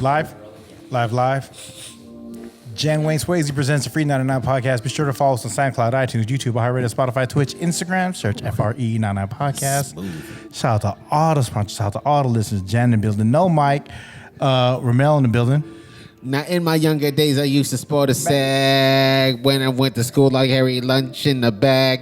Live. Jan Wayne Swayze presents the FREE99 podcast. Be sure to follow us on SoundCloud, iTunes, YouTube, iHeartRadio, Spotify, Twitch, Instagram. Search FRE99 podcast. Smooth. Shout out to all the sponsors. Shout out to all the listeners. Jan in the building. No Mike. Rommel in the building. Now, in my younger days, I used to sport a sag when I went to school like Harry, lunch in the bag.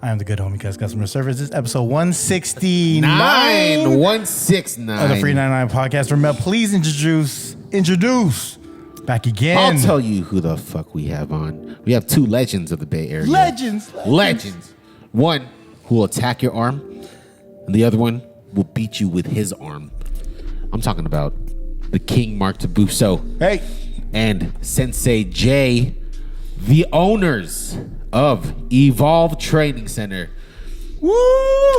I am the good homie Gus Customer Service. This is episode 169 169 of the FREE99 podcast. Rommel, please introduce back again. I'll tell you who the fuck we have on. We have two legends of the Bay Area. Legends. One who will attack your arm, and the other one will beat you with his arm. I'm talking about the King Mark Tabuso. Hey. And Sensei Jay, the owners of Evolve Training Center. Woo!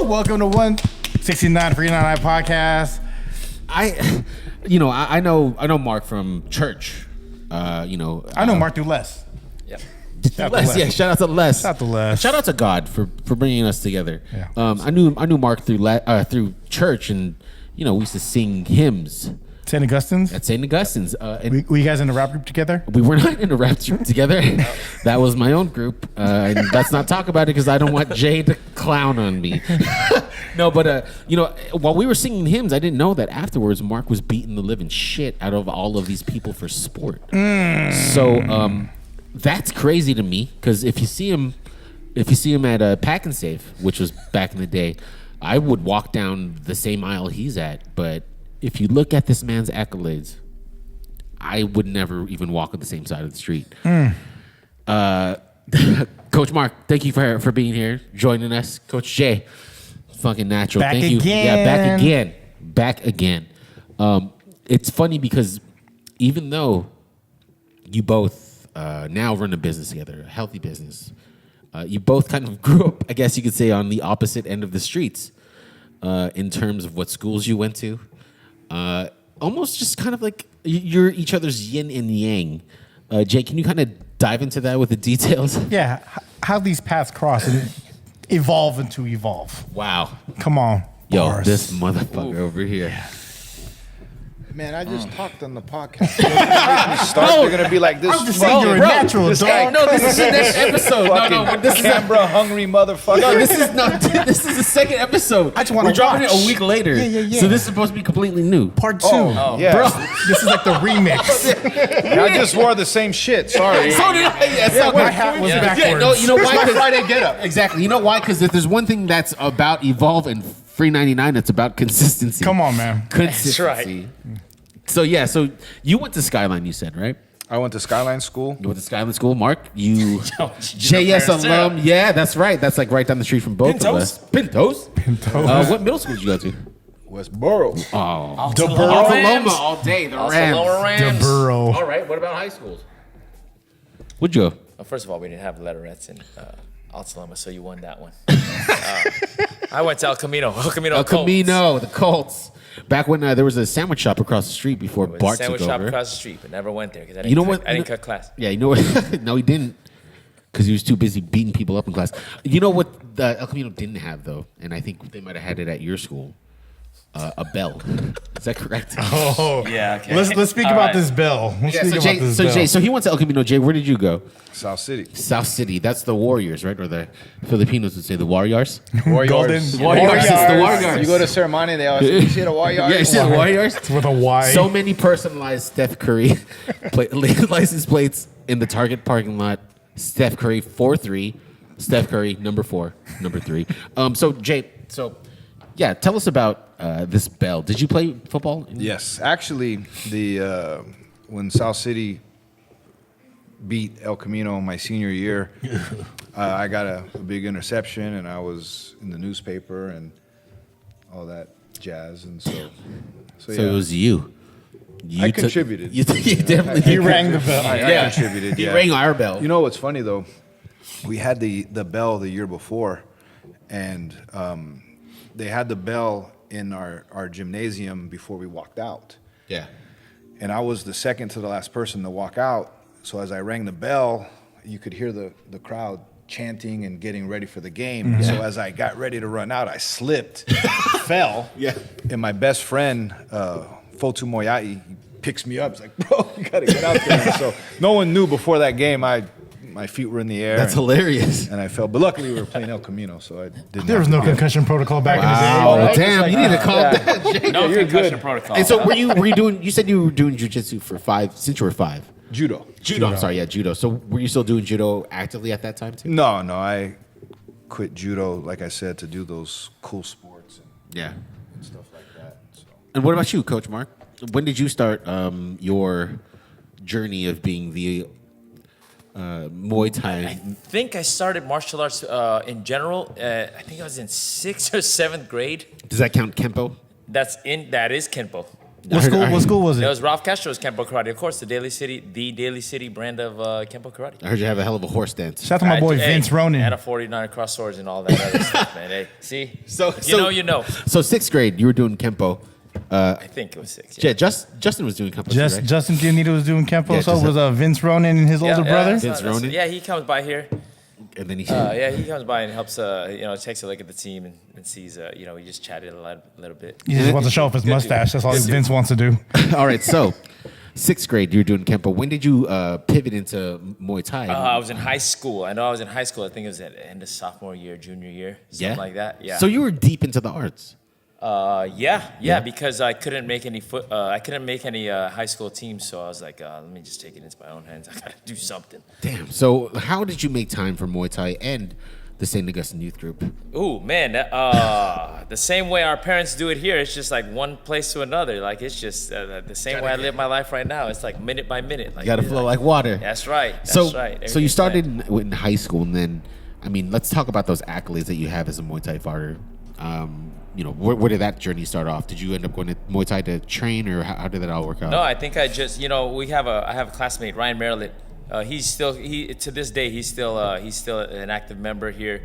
Welcome to 169 FREE99 podcast. I know Mark from church. I know Mark through Les. Yeah. Shout out to Les. Shout out to Les. Shout out to God for bringing us together. Yeah. I knew Mark through church, and we used to sing hymns. St. Augustine's? At St. Augustine's. Were you guys in a rap group together? We were not in a rap group together. That was my own group. And let's not talk about it because I don't want Jay to clown on me. No, but, while we were singing hymns, I didn't know that afterwards Mark was beating the living shit out of all of these people for sport. So that's crazy to me because if you see him at Pack and Save, which was back in the day, I would walk down the same aisle he's at, but if you look at this man's accolades, I would never even walk on the same side of the street. Coach Mark, thank you for being here, joining us. Coach Jay, fucking natural. Thank you. Yeah, back again. It's funny because even though you both now run a business together, a healthy business, you both kind of grew up, I guess you could say, on the opposite end of the streets in terms of what schools you went to. Almost just kind of like you're each other's yin and yang. Jay, can you kind of dive into that with the details? Yeah, how these paths cross and evolve into evolve. Wow. Come on. Yo, bars. this motherfucker over here. Yeah. Man, I just talked on the podcast. They're gonna be like this. I'm just saying you're a natural, this dog. guy, No, this is the next episode. No, this is camera hungry motherfucker. No, this is the second episode. I just wanna We're dropping watch. it a week later. Yeah. So this is supposed to be completely new. Part 2. Yeah. Bro. This is like the remix. I just wore the same shit. Sorry. So did I. Yeah, so my hat was backwards. Yeah, no, you know why? my 'Cause- Friday getup. Exactly. You know why? Because if there's one thing that's about Evolve and FREE99, it's about consistency. Come on, man. Consistency. So you went to Skyline, you said, right? I went to Skyline School. You went to Skyline School. Mark, you JS alum. Yeah, that's right. That's like right down the street from both of us. Pintos. What middle school did you go to? Westboro. Oh, Rams. all day. The Also Rams. Lower Rams. The Burrow. All right. What about high schools? Where'd you go? Well, first of all, we didn't have letterettes in Altaloma, so you won that one. I went to El Camino. El El Camino, the Colts. Back when there was a sandwich shop across the street before Bart took Sandwich over. shop across the street, but never went there because I didn't cut class. Yeah, you know what? No, he didn't, because he was too busy beating people up in class. You know what El Camino didn't have though, and I think they might have had it at your school. A bell. Is that correct? Oh, Yeah, okay. Let's speak All about right. this bell. So he went to El Camino. Jay, where did you go? South City. South City. That's the Warriors, right? Or the Filipinos would say the Warriors. Warriors. Warriors. It's the Warriors. You go to Ceremony, they always say, you see the Warriors? Yeah, you see the Warriors? with a Y. So many personalized Steph Curry license plates in the Target parking lot. Steph Curry 4-3. Steph Curry number 4, number 3. So Jay, yeah, tell us about this bell. Did you play football? Yes, actually, when South City beat El Camino my senior year, I got a big interception, and I was in the newspaper and all that jazz, and so yeah. It was you. I contributed. You definitely He rang the bell. I contributed. He Yeah. rang our bell. You know what's funny though? We had the bell the year before, and they had the bell in our gymnasium before we walked out. Yeah. And I was the second to the last person to walk out. So as I rang the bell, you could hear the crowd chanting and getting ready for the game. Mm-hmm. So as I got ready to run out, I slipped, fell. Yeah. And my best friend, Fotu Moyai, picks me up. He's like, bro, you got to get out there. And so no one knew before that game. My feet were in the air. That's hilarious. And I fell. But luckily, we were playing El Camino, so I didn't. There was no concussion protocol back in the day. Oh, right? damn! It's You like, need to calm down. Jay. No you're concussion good. protocol. And so, were you doing? You said you were doing jujitsu for 5 since you were 5. Judo. Judo. I'm sorry, yeah, judo. So, were you still doing judo actively at that time too? No, I quit judo, like I said, to do those cool sports Yeah. and stuff like that. So. And what about you, Coach Mark? When did you start your journey of being the Muay Thai? I think I started martial arts in general. I think I was in 6th or 7th grade. Does that count Kempo? That is Kenpo. What school was That it? was Ralph Castro's Kenpo Karate. Of course, the Daly City brand of Kenpo Karate. I heard you have a hell of a horse dance. Shout out to my boy Vince And Ronan. a 49 cross swords and all that other stuff, man. Hey, see? So- You know. So 6th grade, you were doing Kempo. I think it was 6. Yeah, Justin was doing Kempo too, right? Justin Gianita was doing Kempo, Yeah, so just- was Vince Ronan and his older brother. Vince Ronan? Yeah, he comes by here. And then he He comes by and helps, takes a look at the team and sees, we just chatted a little bit. He just wants to show off his mustache. That's all Vince wants to do. All right, so 6th grade, you were doing Kempo. When did you pivot into Muay Thai? I was in high school. I know I was in high school. I think it was at the end of sophomore year, junior year, something like that. Yeah. So you were deep into the arts. Yeah, because I couldn't make any high school teams, so I was like, let me just take it into my own hands. I gotta do something. Damn. So how did you make time for Muay Thai and the St. Augustine Youth Group? Ooh, man, the same way our parents do it here. It's just like one place to another. Like it's just the same way I live my life right now. It's like minute by minute. Like You gotta flow like water. That's right. That's So right. so you Everything's started planned. in high school, and then let's talk about those accolades that you have as a Muay Thai fighter. Where did that journey start off? Did you end up going to Muay Thai to train, or how did that all work out? No, I think I just I have a classmate, Ryan Maryland. To this day he's still an active member here.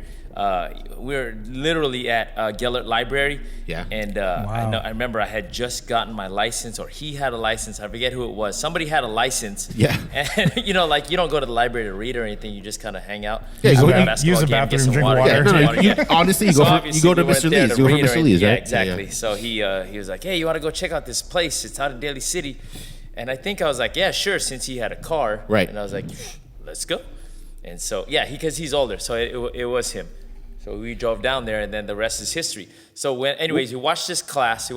We're literally at Gellert Library. Yeah. And Wow. I remember I had just gotten my license, or he had a license. I forget who it was. Somebody had a license. Yeah. And you don't go to the library to read or anything. You just kind of hang out. Yeah, you go go to a eat, basketball use the game, get bathroom, some drink water. water. Yeah, No, drink water, you- honestly, you So go obviously to we weren't Mr. there Lee's. to You go read for or Mr. Lee's, anything. right? Yeah, exactly. So he was like, hey, you want to go check out this place? It's out in Daly City. And I think I was like, yeah, sure, since he had a car. Right. And I was like, let's go. And so, because he's older, so it was him. So we drove down there, and then the rest is history. So anyways, you watch this class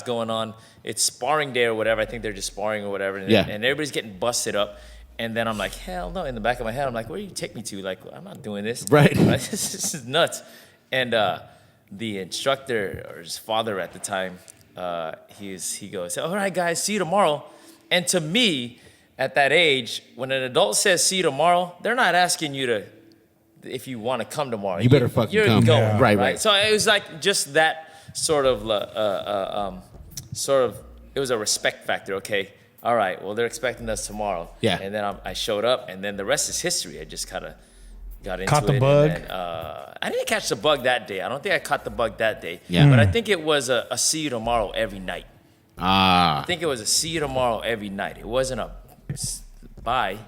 going on. It's sparring day or whatever. I think they're just sparring or whatever. And, Yeah. and everybody's getting busted up. And then I'm like, hell no. In the back of my head, I'm like, where do you take me to? Like, I'm not doing this. Right. This is nuts. And the instructor, or his father at the time, he goes, all right, guys, see you tomorrow. And to me, at that age, when an adult says see you tomorrow, they're not asking you if you want to come tomorrow. You better fucking you're come. Going, Yeah. Right. So it was like just that sort of, it was a respect factor. Okay, all right, well, they're expecting us tomorrow. Yeah. And then I showed up, and then the rest is history. I just kind of got into Caught the it. bug? And then, I didn't catch the bug that day. I don't think I caught the bug that day. Yeah. But I think it was a see you tomorrow every night. I think it was a see you tomorrow every night. It wasn't a bye.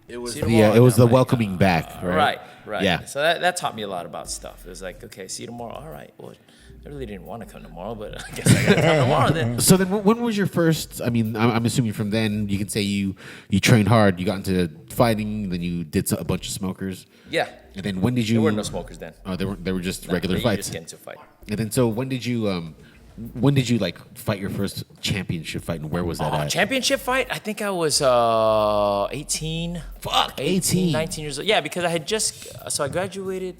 It was It was the welcoming back. Right. Yeah. So that taught me a lot about stuff. It was like, okay, see you tomorrow. All right. Well, I really didn't want to come tomorrow, but I guess I got to come tomorrow then. So then, when was your first? I mean, I'm assuming from then you can say you trained hard. You got into fighting, then you did a bunch of smokers. Yeah. And then when did you? There were no smokers then. Oh, they were just regular You fights. just get into a fight. And then so when did you like fight your first championship fight, and where was that at? Championship fight? I think I was 18. Fuck, 18. 19 years old. Yeah, because I had I graduated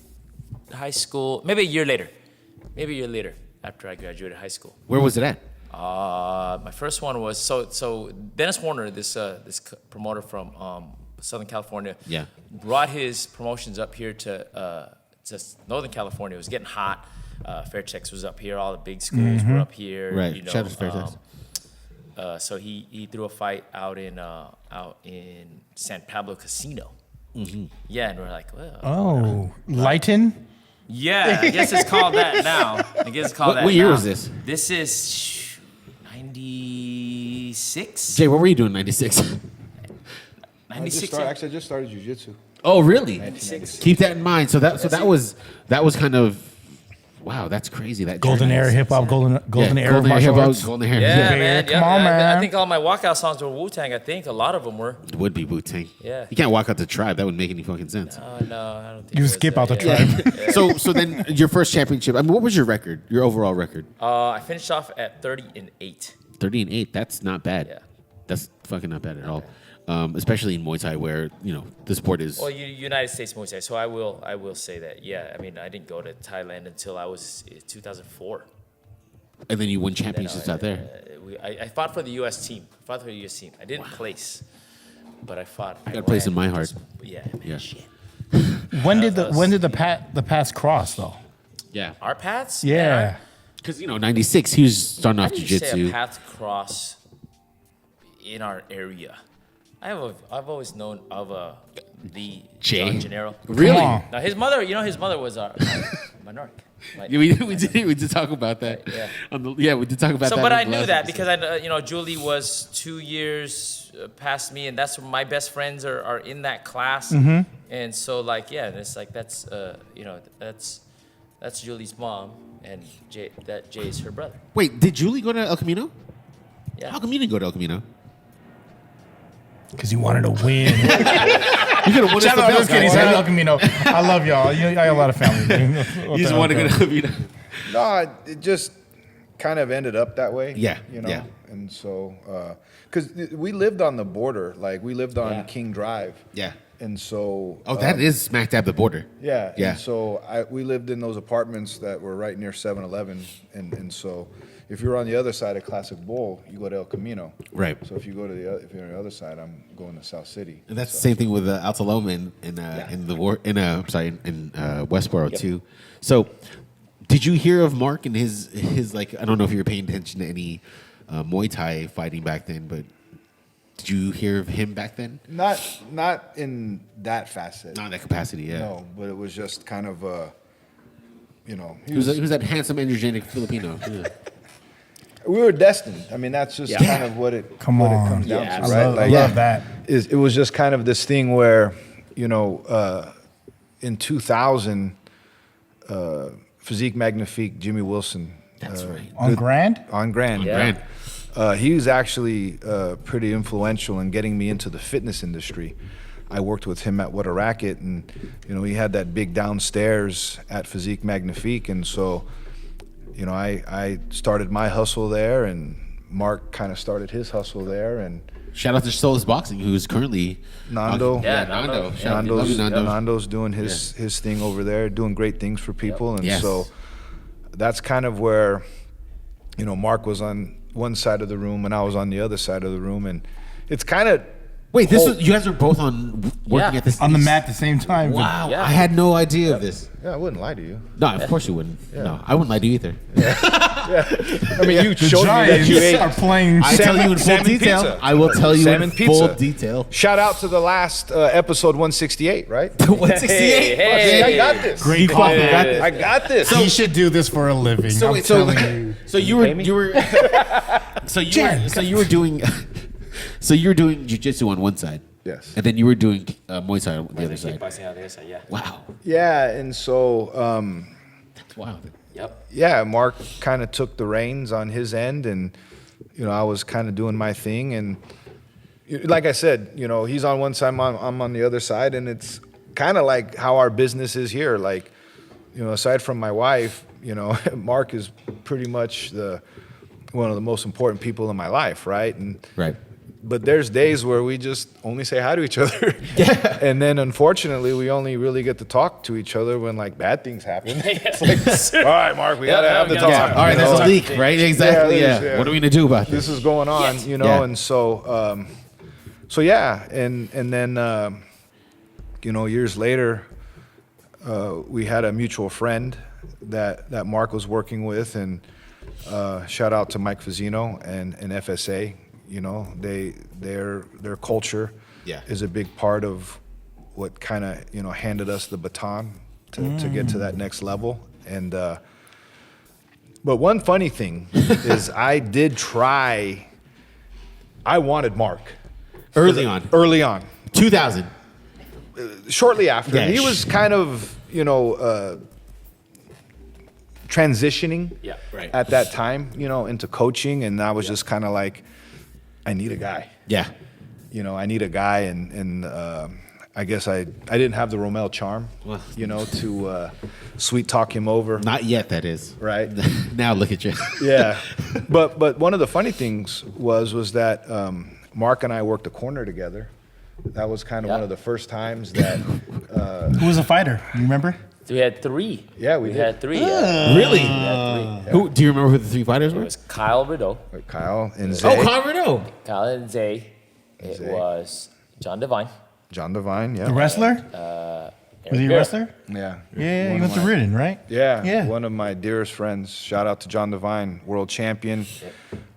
high school, maybe a year later after I graduated high school. Where was it at? My first one was, so Dennis Warner, this promoter from Southern California, Yeah. brought his promotions up here to Northern California. It was getting hot. Fairtex was up here. All the big schools were up here. Right. You know, Shout out to Fairtex. so he threw a fight out in San Pablo Casino. Mm-hmm. Yeah, and we're like, well. Oh, Lighten? Yeah, I guess it's called that now. What year was this? This is 96. Jay, what were you doing in '96? 96. I just started jiu-jitsu. Oh, really? 96. Keep that in mind. So that was kind of Wow, that's crazy. That Golden journey era is- hip hop, golden era of Golden martial hair, arts. golden hair. Yeah, Yeah, man. come on, I man. think all my walkout songs were Wu-Tang. I think a lot of them were. It would be Wu-Tang. Yeah. You can't walk out the tribe. That wouldn't make any fucking sense. Oh, no, I don't think You it skip was out the that. tribe. So then your first championship. I mean, what was your record? Your overall record? I finished off at 30-8. 30-8. That's not bad. Yeah. That's fucking not bad at all. Especially in Muay Thai, where the sport is. Well, United States Muay Thai. So I will say that. Yeah, I mean, I didn't go to Thailand until I was 2004. And then you win championships out there. I fought for the U.S. team. I didn't place, but I fought. You got a place in my heart. Yeah, man, Yeah. shit. When did the paths cross though? Yeah. Our paths? Yeah. Because 96, he was starting I off didn't say a jiu-jitsu. path cross in our area. I've always known of the Jay? John Janero. Really? Come on. Now his mother was our minority. Yeah, we did talk about that. Yeah. We did talk about So, that. but on I the knew last that episode. because Julie was 2 years past me, and that's where my best friends are in that class. Mm-hmm. And so, like, yeah, it's like that's Julie's mom, and Jay is her brother. Wait, did Julie go to El Camino? Yeah. How come you didn't go to El Camino? Because he wanted to win. You could have won us Shout the out belt, those kids. guys. El Camino. I love y'all. I got a lot of family. You just want to go to El Camino. No, it just kind of ended up that way. Yeah, You know? yeah. And so, because we lived on the border, like we lived on Yeah. King Drive. Yeah. And so. Oh, that is smack dab the border. Yeah. Yeah. And so we lived in those apartments that were right near 7-Eleven. And so if you're on the other side of Classic Bowl, you go to El Camino. Right. So if you're on the other side, I'm going to South City. And that's the same thing with Alta Loma in Westboro too. So, did you hear of Mark and his like? I don't know if you were paying attention to any Muay Thai fighting back then, but did you hear of him back then? Not in that facet. Not in that capacity, yeah. No, but it was just kind of, he He was that handsome, energetic Filipino. Yeah. we were destined. I mean, that's just kind of what it Come on. comes down Yeah, to, I right? love that. It was just kind of this thing where, in 2000, Physique Magnifique, Jimmy Wilson. That's right. On Grand? On Grand. Yeah. Grand. He was actually pretty influential in getting me into the fitness industry. I worked with him at What a Racket, and he had that big downstairs at Physique Magnifique, and so I started my hustle there, and Mark kind of started his hustle there, and Shout out to Soulless Boxing, who's currently Nando. Yeah, Nando. Nando. Shout out to Love you, Nando. Nando's doing his thing over there, doing great things for people, and Yes. so that's kind of where Mark was on one side of the room and I was on the other side of the room, and it's kind of Wait, you guys were both working Yeah. at this On the mat at the same time. Wow, Yeah. I had no idea of this. Yeah, I wouldn't lie to you. No, of course you wouldn't. No, I wouldn't lie to you either. I mean, you The showed me that Giants you ate. are playing. I tell you in full salmon detail. pizza. I will tell you Salmon in full pizza. detail. Shout out to the last episode 168, right? 168. Hey. I got this. Great Got quality. this. I got this. He should do this for a living. So I'm wait, telling you. so you were doing jiu-jitsu on one side. Yes. And then you were doing Muay Thai on the other side. Kickboxing on the other side, yeah. Wow. Yeah, and so That's wild. Yep. yeah, Mark kind of took the reins on his end, and I was kind of doing my thing, and like I said, he's on one side, I'm on the other side, and it's kind of like how our business is here. Like, aside from my wife, Mark is pretty much one of the most important people in my life, right? Right. But there's days where we just only say hi to each other. Yeah. And then unfortunately, we only really get to talk to each other when like bad things happen. It's like, all right, Mark, we got to have the talk. Yeah. All right, there's a leak, right? Exactly. Yeah, Yeah. What are we gonna do about This this? is going on, Yeah. and so yeah, and then years later, we had a mutual friend that Mark was working with, and shout out to Mike Fazzino and FSA. Their culture is a big part of what kind of handed us the baton to get to that next level. And but one funny thing is I did try. I wanted Mark Early on. 2000. shortly after. Yeah. He was kind of transitioning Yeah, right. at that time, into coaching, and I was just kind of like, I need a guy. Yeah. I need a guy, and I guess I didn't have the Rommel charm, Well. to sweet talk him over. Not yet, that is. Right. Now look at you. Yeah, but one of the funny things was that Mark and I worked a corner together. That was kind of one of the first times that. Who was a fighter? You remember? We had 3. Yeah, we did. had 3. Yeah. Really? We had 3. Who do you remember who the 3 fighters It were? was Kyle Rideau, Kyle and Zay. Oh, Conrado. Kyle and Zay. It Zay. was John Devine. John Devine. The Yeah. wrestler? Was he a wrestler? Yeah. Yeah, he One went of to my- Ridden, right? Yeah. Yeah. One of my dearest friends. Shout out to John Devine, world champion.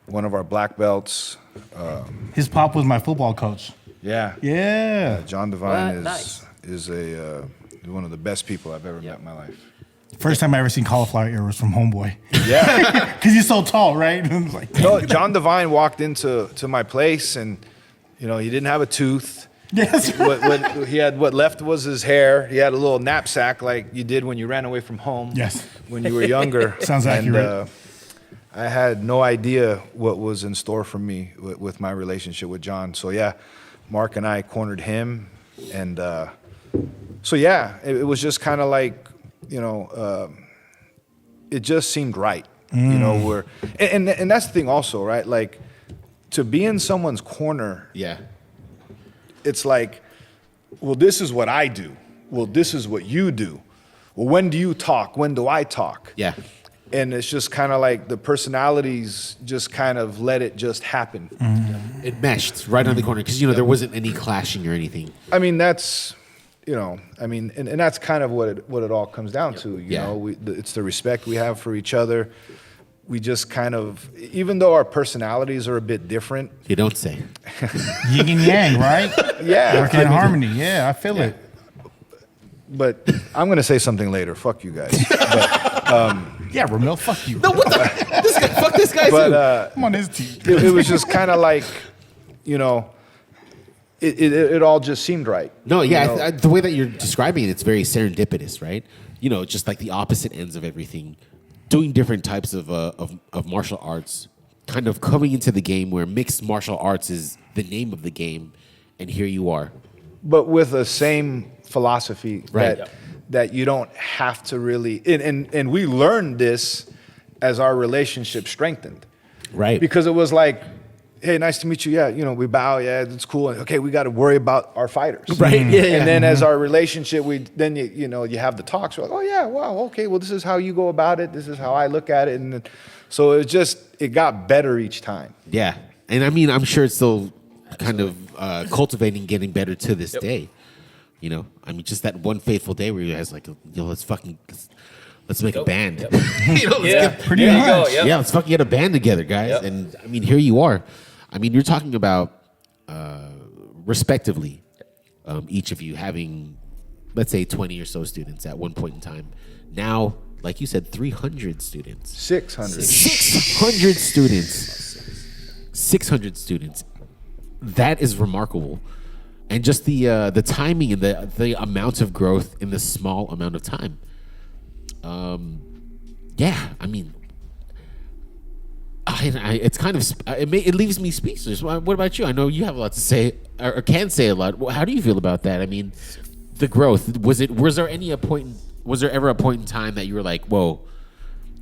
One of our black belts. His pop was my football coach. Yeah. Yeah. John Devine What? Nice. is one of the best people I've ever met in my life. First time I ever seen cauliflower ear was from Homeboy. Yeah. Because he's so tall, right? I was like, No, John Devine walked into my place, and he didn't have a tooth. yes. What he had, what left was his hair. He had a little knapsack like you did when you ran away from home. Yes. When you were younger. Sounds accurate. And, I had no idea what was in store for me with my relationship with John. So yeah, Mark and I cornered him, and so yeah, it was just kind of like, it just seemed right. Where and that's the thing also, right? Like, to be in someone's corner, Yeah. it's like, well, this is what I do. Well, this is what you do. Well, when do you talk? When do I talk? Yeah. And it's just kind of like the personalities just kind of let it just happen. It meshed right on the corner because there wasn't any clashing or anything. I mean, that's, and that's kind of what it all comes down to. It's the respect we have for each other. We just kind of, even though our personalities are a bit different. You don't say. Yin and yang, right? Yeah. Working in harmony. Yeah, I feel it. But I'm going to say something later. Fuck you guys. Yeah, Rommel, fuck you. No, what the? This guy, fuck this guy too. But I'm on his team. it was just kind of like, it all just seemed right. No, yeah, the way that you're describing it, it's very serendipitous, right? Just like the opposite ends of everything, doing different types of martial arts, kind of coming into the game where mixed martial arts is the name of the game, and here you are. But with the same philosophy Right. that you don't have to really, and we learned this as our relationship strengthened. Right. Because it was like, hey, nice to meet you. Yeah, we bow. Yeah, it's cool. Okay, we got to worry about our fighters. Right. Yeah, yeah. And then as our relationship, you have the talks. We're like, oh yeah, wow, okay. Well, this is how you go about it. This is how I look at it. And then, so it got better each time. Yeah, and I mean, I'm sure it's still kind of cultivating, getting better to this day. I mean, just that one fateful day where you guys like, let's make a band. Yep. Let's Pretty there you go. much. Yep. Yeah, let's fucking get a band together, guys. Yep. And I mean, here you are. I mean, you're talking about, respectively, each of you having, let's say, 20 or so students at one point in time. Now, like you said, 300 students. 600. 600 students. 600 students. That is remarkable. And just the timing and the amount of growth in this small amount of time. Yeah, I mean, it's kind of it leaves me speechless. What about you? I know you have a lot to say or can say a lot. How do you feel about that? I mean, the growth was there ever a point in time that you were like, whoa,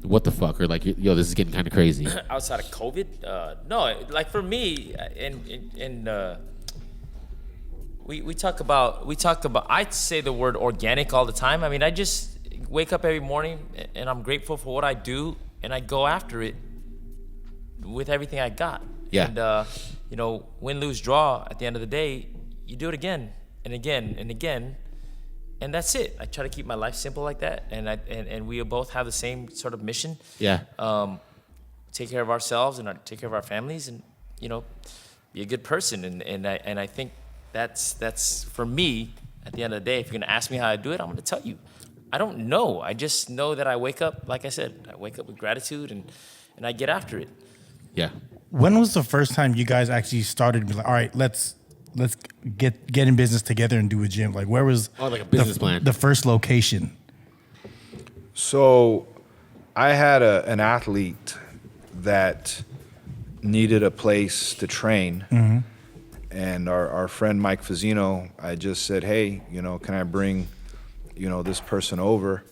what the fuck, or like, yo, this is getting kind of crazy? Outside of COVID, no. Like for me, we talk about. I say the word organic all the time. I mean, I just wake up every morning and I'm grateful for what I do, and I go after it with everything I got. Yeah. And win, lose, draw. At the end of the day, you do it again and again and again, and that's it. I try to keep my life simple like that, and we both have the same sort of mission. Yeah. Take care of ourselves and take care of our families, and be a good person. And I think that's for me. At the end of the day, if you're gonna ask me how I do it, I'm gonna tell you. I don't know. I just know that I wake up, like I said, I wake up with gratitude and I get after it. Yeah. When was the first time you guys actually started to be like, all right, let's get in business together and do a gym? Like, where was like a business plan. The first location? So I had an athlete that needed a place to train. Mm-hmm. And our friend Mike Fazzino, I just said, hey, can I bring, this person over?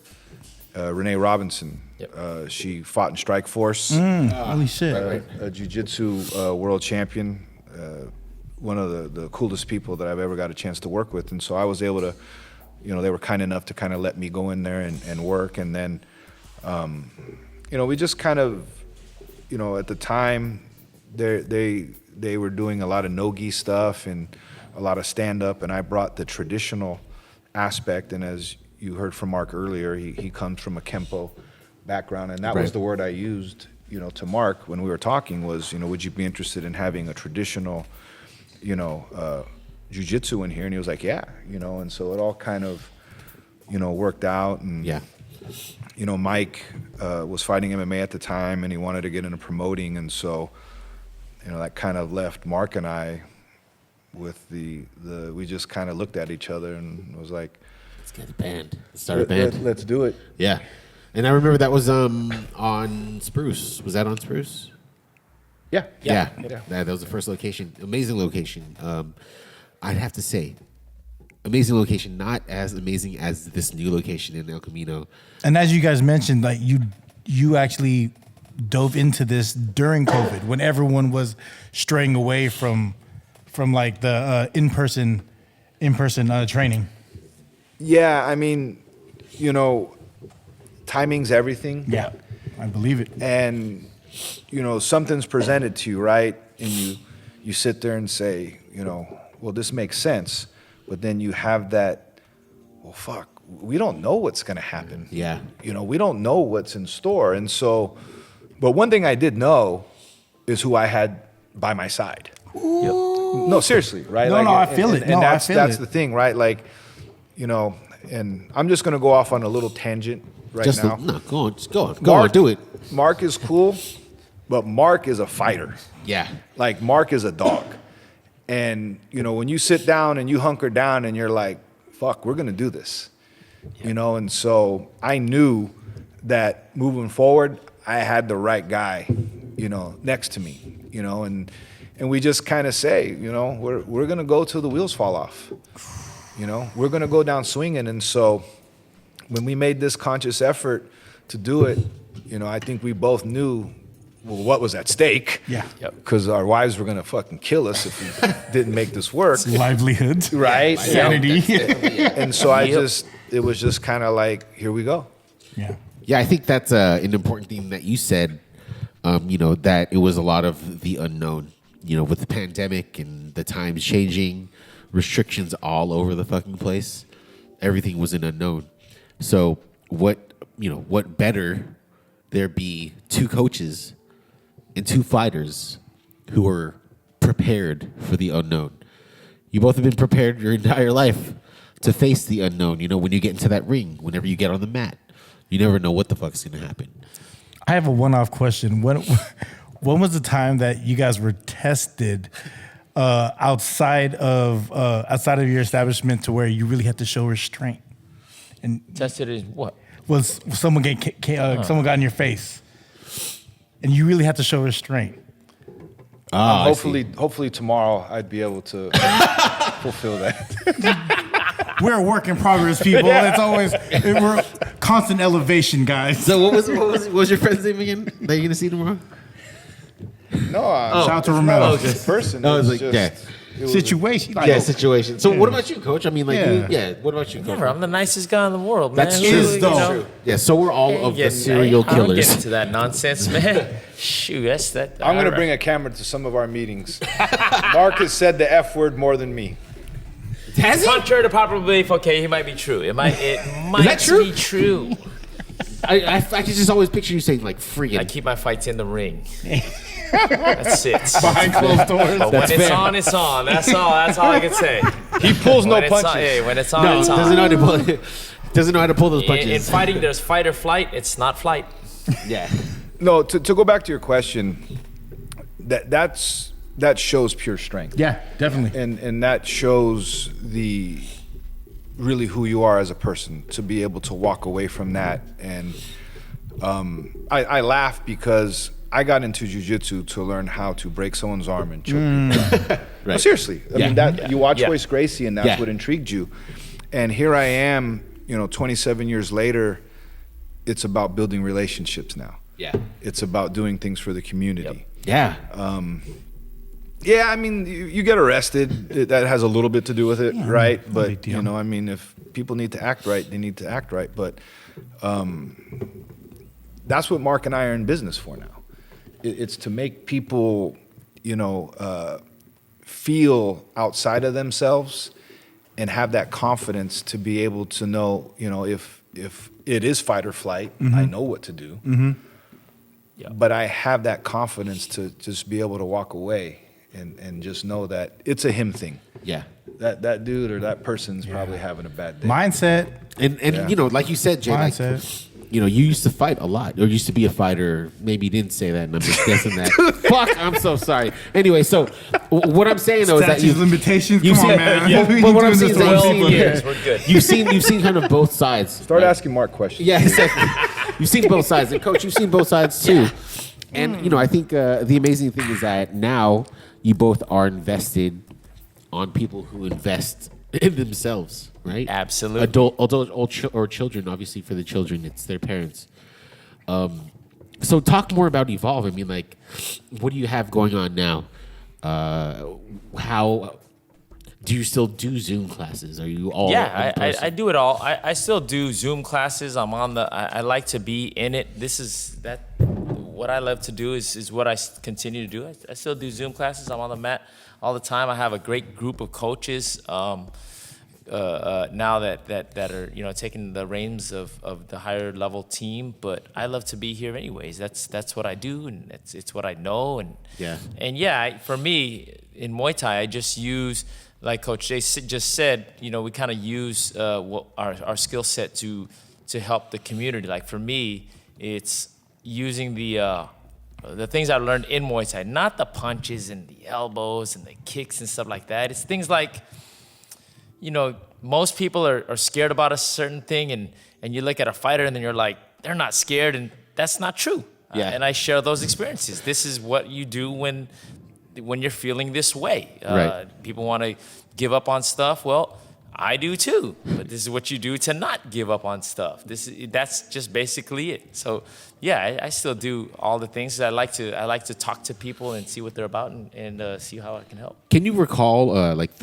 Renee Robinson. Yep. She fought in Strike Force. Holy shit. A jiu-jitsu world champion. One of the coolest people that I've ever got a chance to work with. And so I was able to, they were kind enough to kind of let me go in there and work. And then, we just kind of, at the time, they were doing a lot of no-gi stuff and a lot of stand-up, and I brought the traditional aspect. And as you heard from Mark earlier, he comes from a Kempo background, and that was the word I used, to Mark when we were talking was, would you be interested in having a traditional, jiu-jitsu in here? And he was like, yeah, and so it all kind of, worked out. And Mike was fighting MMA at the time, and he wanted to get into promoting, and so that kind of left Mark and I with we just kind of looked at each other and was like, let's get a band. Let's start a band. Let's do it. Yeah. And I remember that was on Spruce. Was that on Spruce? Yeah. Yeah. That was the first location. Amazing location. I'd have to say, amazing location. Not as amazing as this new location in El Camino. And as you guys mentioned, like you actually dove into this during COVID when everyone was straying away from like the in-person training. Yeah, I mean, timing's everything. Yeah, I believe it. And something's presented to you, right? And you sit there and say, well, this makes sense, but then you have that, well, fuck, we don't know what's going to happen. Yeah. We don't know what's in store. And so, but one thing I did know is who I had by my side. Yep. No, seriously, right? No, I feel it. And that's I feel it. the thing, right? Like, and I'm just going to go off on a little tangent now. Go on. Just go on, do it. Mark is cool, but Mark is a fighter. Yeah. Like, Mark is a dog. And, when you sit down and you hunker down and you're like, fuck, we're going to do this. And so I knew that moving forward, I had the right guy, next to me, and we just kind of say, we're going to go till the wheels fall off. We're going to go down swinging. And so when we made this conscious effort to do it, I think we both knew what was at stake. Yeah. Because our wives were going to fucking kill us if we didn't make this work. Livelihood. Right. Sanity. And so it was just kind of like, here we go. Yeah. Yeah, I think that's an important thing that you said, that it was a lot of the unknown, with the pandemic and the times changing, restrictions all over the fucking place. Everything was an unknown. So what better there be two coaches and two fighters who are prepared for the unknown. You both have been prepared your entire life to face the unknown, when you get into that ring, whenever you get on the mat. You never know what the fuck's going to happen. I have a one-off question. When was the time that you guys were tested outside of your establishment to where you really had to show restraint? And Tested as what? was someone someone got in your face, and you really had to show restraint? Hopefully tomorrow I'd be able to fulfill that. We're a work in progress, people. It's always we're constant elevation, guys. So what was your friend's name again that you're going to see tomorrow? No, shout out to Rommel. This person. Oh, it was It like, was yeah. just- it was- Situation. Situation. So what about you, Coach? I mean, like, what about you, Coach? Remember, I'm the nicest guy in the world, man. That's Who- true. Is, though. Yeah, so we're all of the serial I don't killers. get into that nonsense, man. Shoot, that's that. I'm going to bring a camera to some of our meetings. Mark has said the F word more than me. Has he? Contrary to popular belief, okay, he might be true. It might that true? be true. I can just always picture you saying, like, friggin'. I keep my fights in the ring. That's it. Behind closed doors. But when it's on, it's on. That's all I can say. He pulls no When it's on, punches. hey, when it's on, No, it's on. doesn't know how to pull those punches. In fighting, there's fight or flight. It's not flight. Yeah. No, to go back to your question, that shows pure strength. Yeah, definitely. And that shows really who you are as a person, to be able to walk away from that and I laugh because I got into jiu-jitsu to learn how to break someone's arm and choke people. Right. No, seriously. I mean, you watch Royce Gracie, and that's Yeah. what intrigued you. And here I am, 27 years later, it's about building relationships now. Yeah. It's about doing things for the community. Yeah. Yeah, I mean, you get arrested. That has a little bit to do with it, right? no But, big deal. I mean, if people need to act right, they need to act right. But that's what Mark and I are in business for now. It's to make people, feel outside of themselves and have that confidence to be able to know, if it is fight or flight, I know what to do. But I have that confidence to just be able to walk away and just know that it's a him thing. Yeah. That dude or that person's probably having a bad day. Mindset. And like you said, Jay, like, Mindset. you used to fight a lot, or used to be a fighter. Maybe you didn't say that, and I'm just guessing that. Fuck, I'm so sorry. Anyway, so what I'm saying though is that Statute of limitations. you've Come seen- on, man. Yeah, We but what doing I'm saying this is that to you've all seen- people. years, we're good. You've seen kind of both sides. Start right? asking Mark questions. Yeah, exactly. You've seen both sides, and Coach, you've seen both sides too. And I think the amazing thing is that now you both are invested on people who invest in themselves, right? Absolutely. Adult or children. Obviously, for the children, it's their parents. So talk more about Evolve. I mean, like, what do you have going on now? How do you still do Zoom classes? Are you all Yeah, in person? I do it all. I still do Zoom classes. I'm on I like to be in it. What I love to do is what I continue to do. I still do Zoom classes. I'm on the mat all the time. I have a great group of coaches now that are taking the reins of the higher level team. But I love to be here anyways. That's what I do, and it's what I know. For me in Muay Thai, I just use, like Coach Jay just said, we kind of use our skill set to help the community. Like for me, it's using the things I learned in Muay Thai, not the punches and the elbows and the kicks and stuff like that. It's things like, most people are scared about a certain thing, and you look at a fighter and then you're like, they're not scared, and that's not true. Yeah. And I share those experiences. This is what you do when you're feeling this way. Right. People want to give up on stuff. Well, I do too. But this is what you do to not give up on stuff. That's just basically it. So yeah, I still do all the things. I like to talk to people and see what they're about and see how I can help. Can you recall, like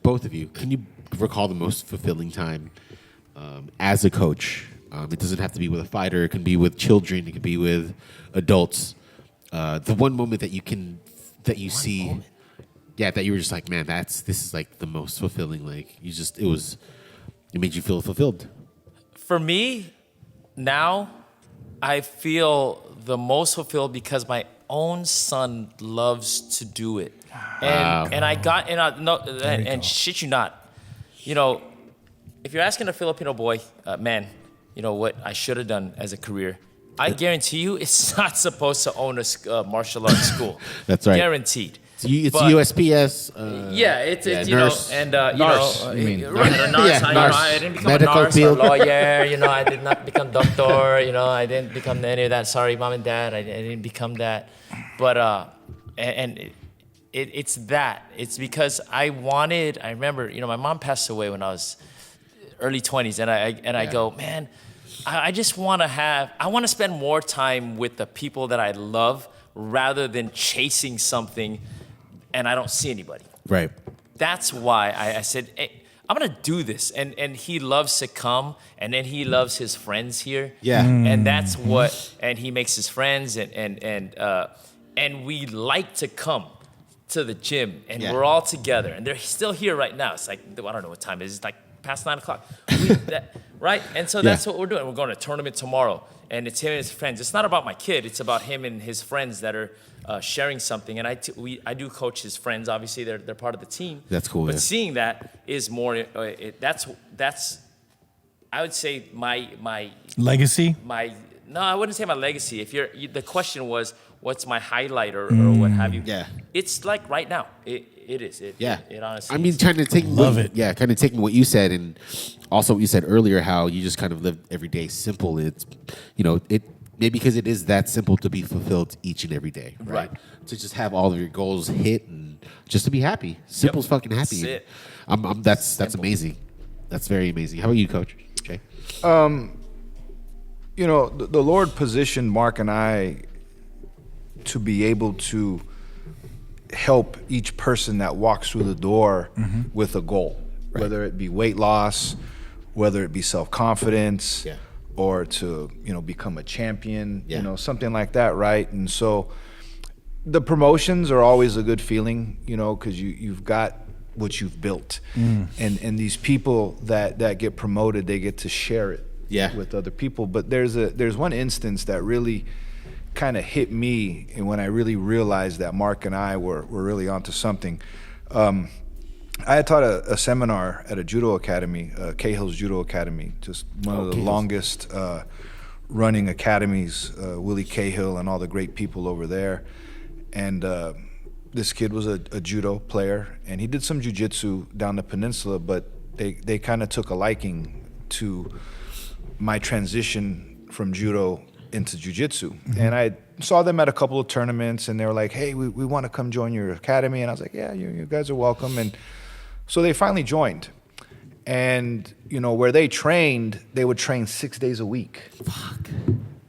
both of you, can you recall the most fulfilling time as a coach? It doesn't have to be with a fighter. It can be with children. It can be with adults. The one moment that you see, that you were just like, man, this is like the most fulfilling. Like it made you feel fulfilled. For me, now, I feel the most fulfilled because my own son loves to do it. Wow. And shit you not, if you're asking a Filipino boy, man, what I should have done as a career, I guarantee you it's not supposed to own a martial arts school. That's right. Guaranteed. It's But- USPS. Nurse. Nurse, you mean. Right, a nurse. Yeah, I, nurse. I didn't become Medical a nurse field. or a lawyer. I did not become doctor. I didn't become any of that. Sorry, mom and dad, I didn't become that. But it's that. It's because I remember, my mom passed away when I was early 20s, and I go, man, I just want to spend more time with the people that I love rather than chasing something and I don't see anybody. Right. That's why I said, hey, I'm gonna do this. And he loves to come, and then he loves his friends here. Yeah. And that's and he makes his friends, and we like to come to the gym, and we're all together, and they're still here right now. It's like, I don't know what time it is. It's like past 9 o'clock. Right? And so that's what we're doing. We're going to a tournament tomorrow, and it's him and his friends. It's not about my kid. It's about him and his friends that are sharing something. And I do coach his friends. Obviously, they're part of the team. That's cool. But seeing that is more. That's I would say my Legacy? no, I wouldn't say my legacy. The question was, what's my highlight or what have you? Yeah. it's like right now. It is. It honestly. I mean, kind of taking Love it. Yeah, kind of taking what you said and also what you said earlier, how you just kind of live every day simple. It's, it maybe because it is that simple to be fulfilled each and every day, right? To just have all of your goals hit and just to be happy. Simple as fucking happy. That's it. That's amazing. That's very amazing. How about you, Coach? Jay? The Lord positioned Mark and I to be able to help each person that walks through the door with a goal, whether it be weight loss, whether it be self-confidence, or to, become a champion, something like that, right? And so the promotions are always a good feeling, because you've got what you've built. And these people that get promoted, they get to share it with other people. But there's one instance that really kind of hit me, and when I really realized that Mark and I were really onto something. I had taught a seminar at a judo academy, Cahill's Judo Academy, just one of the longest running academies, Willie Cahill and all the great people over there. And this kid was a judo player, and he did some jiu-jitsu down the peninsula, but they kind of took a liking to my transition from judo into jiu-jitsu. And I saw them at a couple of tournaments, and they were like, hey, we want to come join your academy. And I was like, yeah, you guys are welcome. And so they finally joined. And, where they trained, they would train 6 days a week. Fuck.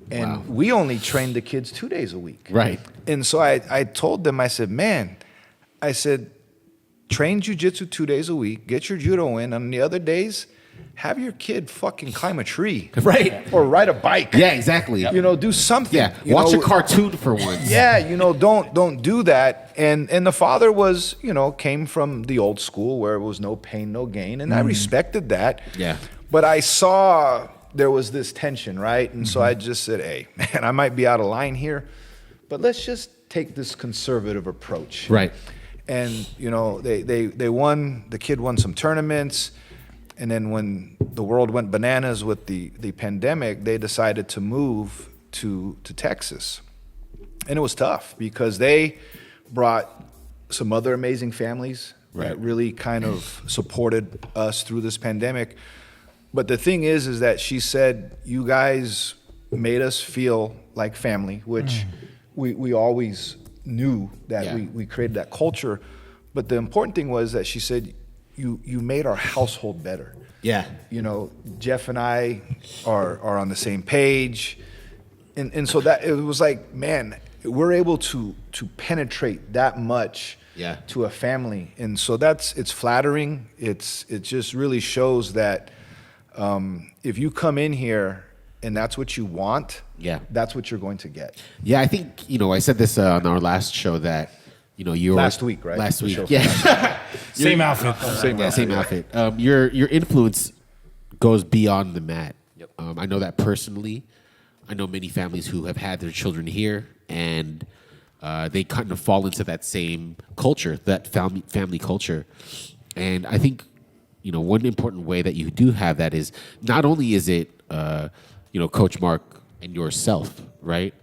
And we only trained the kids 2 days a week. Right. And so I told them, I said, train jiu-jitsu 2 days a week, get your judo in. On the other days, have your kid fucking climb a tree. Right. Or ride a bike. Yeah, exactly. Do something. Yeah, watch a cartoon for once. Yeah, don't do that. And the father was, came from the old school where it was no pain, no gain. And I respected that. Yeah. But I saw there was this tension, right? And so I just said, hey, man, I might be out of line here, but let's just take this conservative approach. Right. And, they won, the kid won some tournaments. And then when the world went bananas with the pandemic, they decided to move to Texas. And it was tough because they brought some other amazing families that really kind of supported us through this pandemic. But the thing is that she said, you guys made us feel like family, which we always knew that we created that culture. But the important thing was that she said, you made our household better. Yeah. Jeff and I are on the same page. And so that it was like, man, we're able to penetrate that much to a family. And so it's flattering. It just really shows that if you come in here and that's what you want, that's what you're going to get. Yeah, I think, I said this on our last show that, you were last week, right? Last week, Same outfit. Same outfit. Your influence goes beyond the mat. Yep. I know that personally. I know many families who have had their children here, and they kind of fall into that same culture, that family culture. And I think, one important way that you do have that is not only is it, Coach Mark and yourself, right?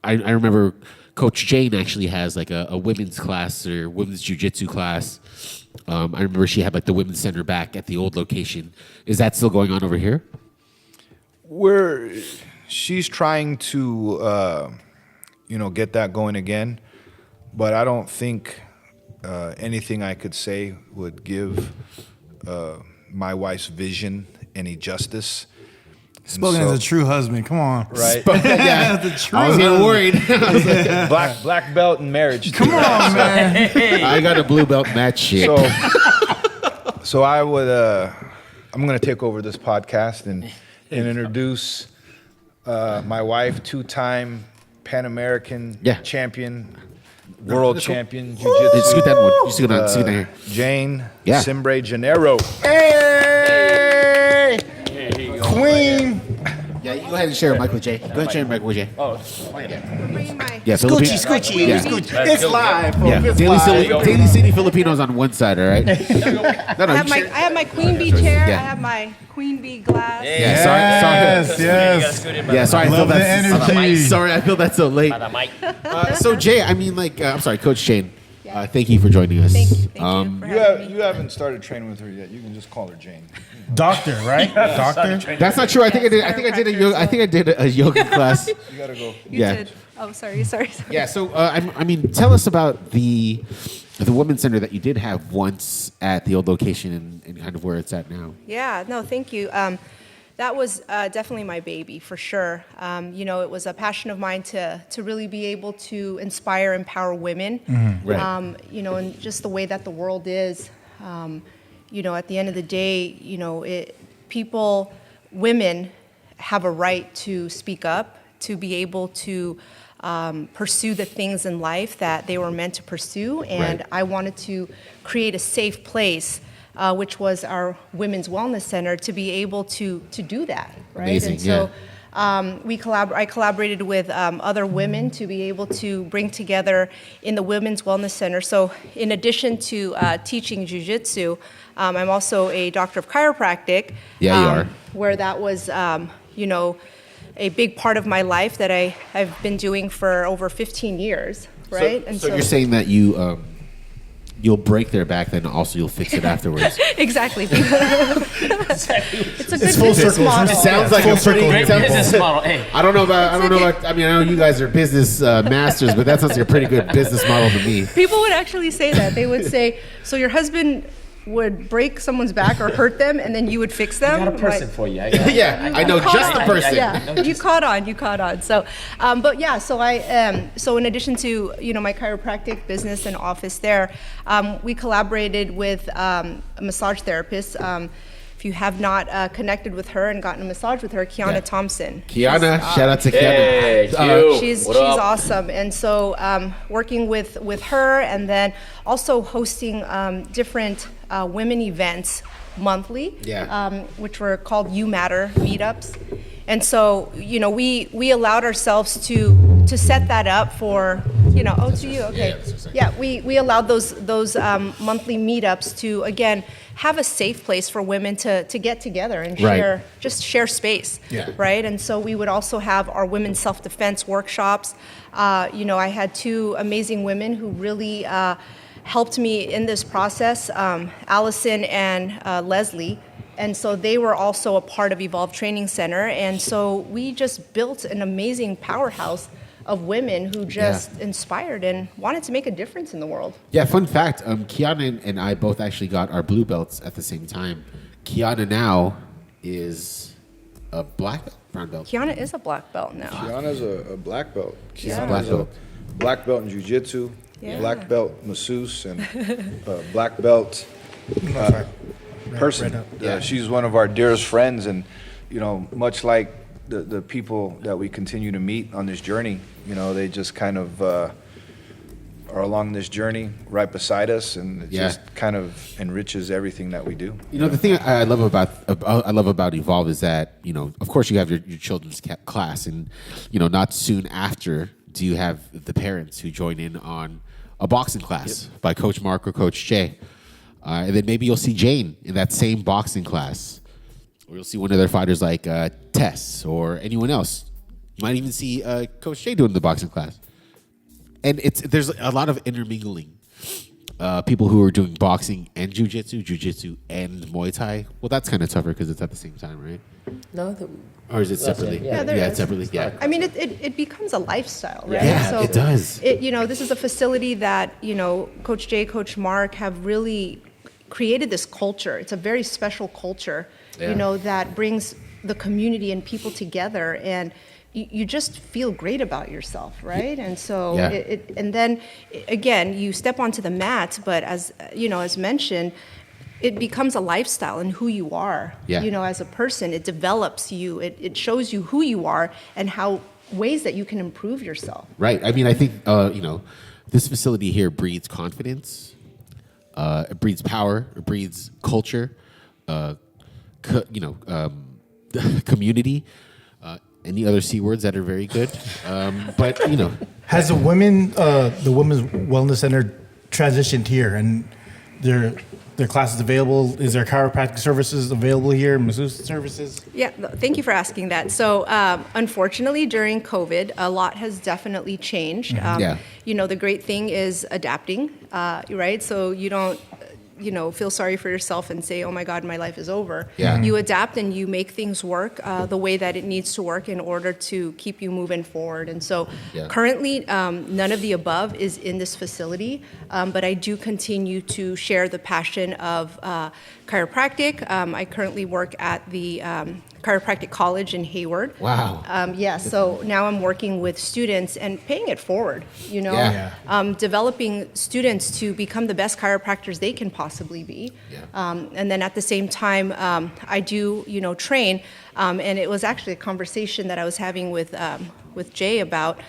I remember Coach Jane actually has like a women's class or women's jiu-jitsu class. I remember she had like the women's center back at the old location. Is that still going on over here? She's trying to, get that going again, but I don't think anything I could say would give my wife's vision any justice. Spoken as a true husband. Come on. Right. Yeah, the true I was getting worried. Black belt in marriage. Come on, man. I got a blue belt match shit. So I would, I'm going to take over this podcast and introduce my wife, two-time Pan American champion, world champion, jiu-jitsu. Scoot that one. You scoot that here. Jane Yeah. Simbre Janero. Hey! Queen. Yeah, you Go ahead and share a mic with Jay. Go ahead and share a mic with Jay. Oh, Bring my Yeah, Scoochie. Yeah. It's live. Yeah, It's Daily live. Daily City Filipinos on one side, all right? No, I have my queen bee chair. Yeah. I have my queen bee glass. Yeah, Yes, sorry. You gotta yes. scoot in by Yeah, the sorry. I feel Love the that's energy. sorry. I feel that's so late. mic. By the mic. So Jay, I mean, like, I'm sorry, Coach Shane. Thank you for joining us. Thank you for You, having me. you haven't started training with her yet. You can just call her Jane. Doctor, right? Doctor. That's not true. I think I did. I think I did a yoga class. You gotta go. You Yeah. did. Oh, sorry. Yeah. So I mean, tell us about the women's center that you did have once at the old location and kind of where it's at now. Yeah, no, thank you. That was definitely my baby, for sure. It was a passion of mine to really be able to inspire, empower women. Right. And just the way that the world is, at the end of the day, women have a right to speak up, to be able to pursue the things in life that they were meant to pursue. And Right. I wanted to create a safe place, which was our Women's Wellness Center, to be able to do that. Right? Amazing, And so I collaborated with other women to be able to bring together in the Women's Wellness Center. So in addition to teaching jiu-jitsu, I'm also a doctor of chiropractic. Yeah, you are. Where that was, a big part of my life that I've been doing for over 15 years, right? So you're saying that you'll break their back, then also you'll fix it afterwards. Exactly. It's a good full business circle. model. Sounds like a pretty. Great business model. Hey. I don't know about. I mean, I know you guys are business masters, but that sounds like a pretty good business model to me. People would actually say that. They would say, so your husband would break someone's back or hurt them, and then you would fix them? I got a person Like- for you. Yeah, I know caught just the on. person. Yeah, you caught on. So, so in addition to my chiropractic business and office there, we collaborated with a massage therapist. If you have not connected with her and gotten a massage with her, Kiana Yeah. Thompson. Kiana, shout out to Hey, Kiana. Q. She's What up? awesome, and so working with her, and then also hosting different women events monthly, which were called You Matter meetups, and so we allowed ourselves to set that up for to you, okay, we allowed those monthly meetups to again have a safe place for women to get together and Right. share space, right? And so we would also have our women's self-defense workshops. I had two amazing women who really helped me in this process, Allison and Leslie. And so they were also a part of Evolve Training Center. And so we just built an amazing powerhouse of women who just inspired and wanted to make a difference in the world. Yeah, fun fact. Kiana and I both actually got our blue belts at the same time. Kiana now is a black belt, brown belt. Kiana is a black belt now. Kiana's a black belt. She's a Kiana's black belt. Black belt in jiu-jitsu, Yeah. black belt masseuse, and black belt person. She's one of our dearest friends, and much like the people that we continue to meet on this journey, they just kind of are along this journey right beside us, and it just kind of enriches everything that we do. The thing I love about Evolve is that of course you have your children's class, and not soon after do you have the parents who join in on a boxing class by Coach Mark or Coach Jay, and then maybe you'll see Jane in that same boxing class, or you'll see one of their fighters like Tess or anyone else. You might even see Coach Jay doing the boxing class, and there's a lot of intermingling. People who are doing boxing and jiu-jitsu and Muay Thai. Well, that's kind of tougher because it's at the same time, right? No, Or is it separately? Yeah, there is. separately. Yeah. I mean, it becomes a lifestyle, right? Yeah, it does. This is a facility that, Coach Jay, Coach Mark have really created this culture. It's a very special culture, that brings the community and people together, and you just feel great about yourself, right? And so, and then again, you step onto the mat, but as mentioned, it becomes a lifestyle and who you are, as a person. It develops you. It shows you who you are and how ways that you can improve yourself. Right. I mean, I think, this facility here breeds confidence. It breeds power. It breeds culture. Community. any other C words that are very good. But Has the women's wellness center transitioned here, and their classes available? Is there chiropractic services available here? Masseuse services? Yeah, thank you for asking that. So, unfortunately, during COVID, a lot has definitely changed. Yeah. The great thing is adapting, right? So you don't, feel sorry for yourself and say, oh my God, my life is over. Yeah. You adapt and you make things work the way that it needs to work in order to keep you moving forward. And so currently, none of the above is in this facility, but I do continue to share the passion of chiropractic. I currently work at the Chiropractic College in Hayward. Wow. So now I'm working with students and paying it forward, developing students to become the best chiropractors they can possibly be. And then at the same time, I do, train. And it was actually a conversation that I was having with Jay about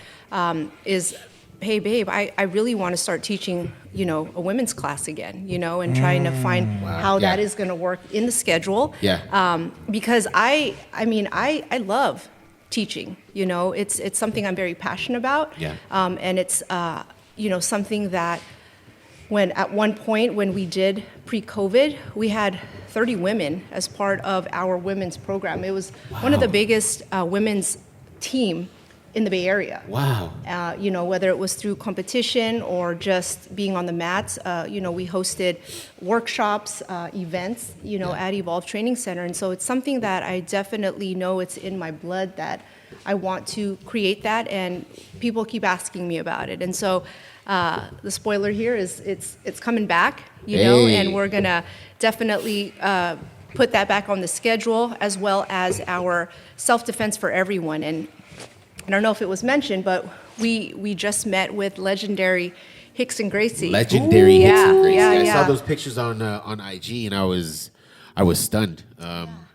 is, hey, babe, I really want to start teaching, a women's class again, and trying to find how that is going to work in the schedule. Because I love teaching, it's something I'm very passionate about. And it's, something that at one point when we did pre-COVID, we had 30 women as part of our women's program. It was one of the biggest women's team in the Bay Area. Wow. Whether it was through competition or just being on the mats, we hosted workshops, events, at Evolve Training Center. And so it's something that I definitely know it's in my blood that I want to create that, and people keep asking me about it. And so the spoiler here is it's coming back, and we're gonna definitely put that back on the schedule, as well as our self-defense for everyone. And I don't know if it was mentioned, but we just met with legendary Hicks and Gracie. Hicks and Gracie. I Yeah. saw those pictures on IG, and I was stunned.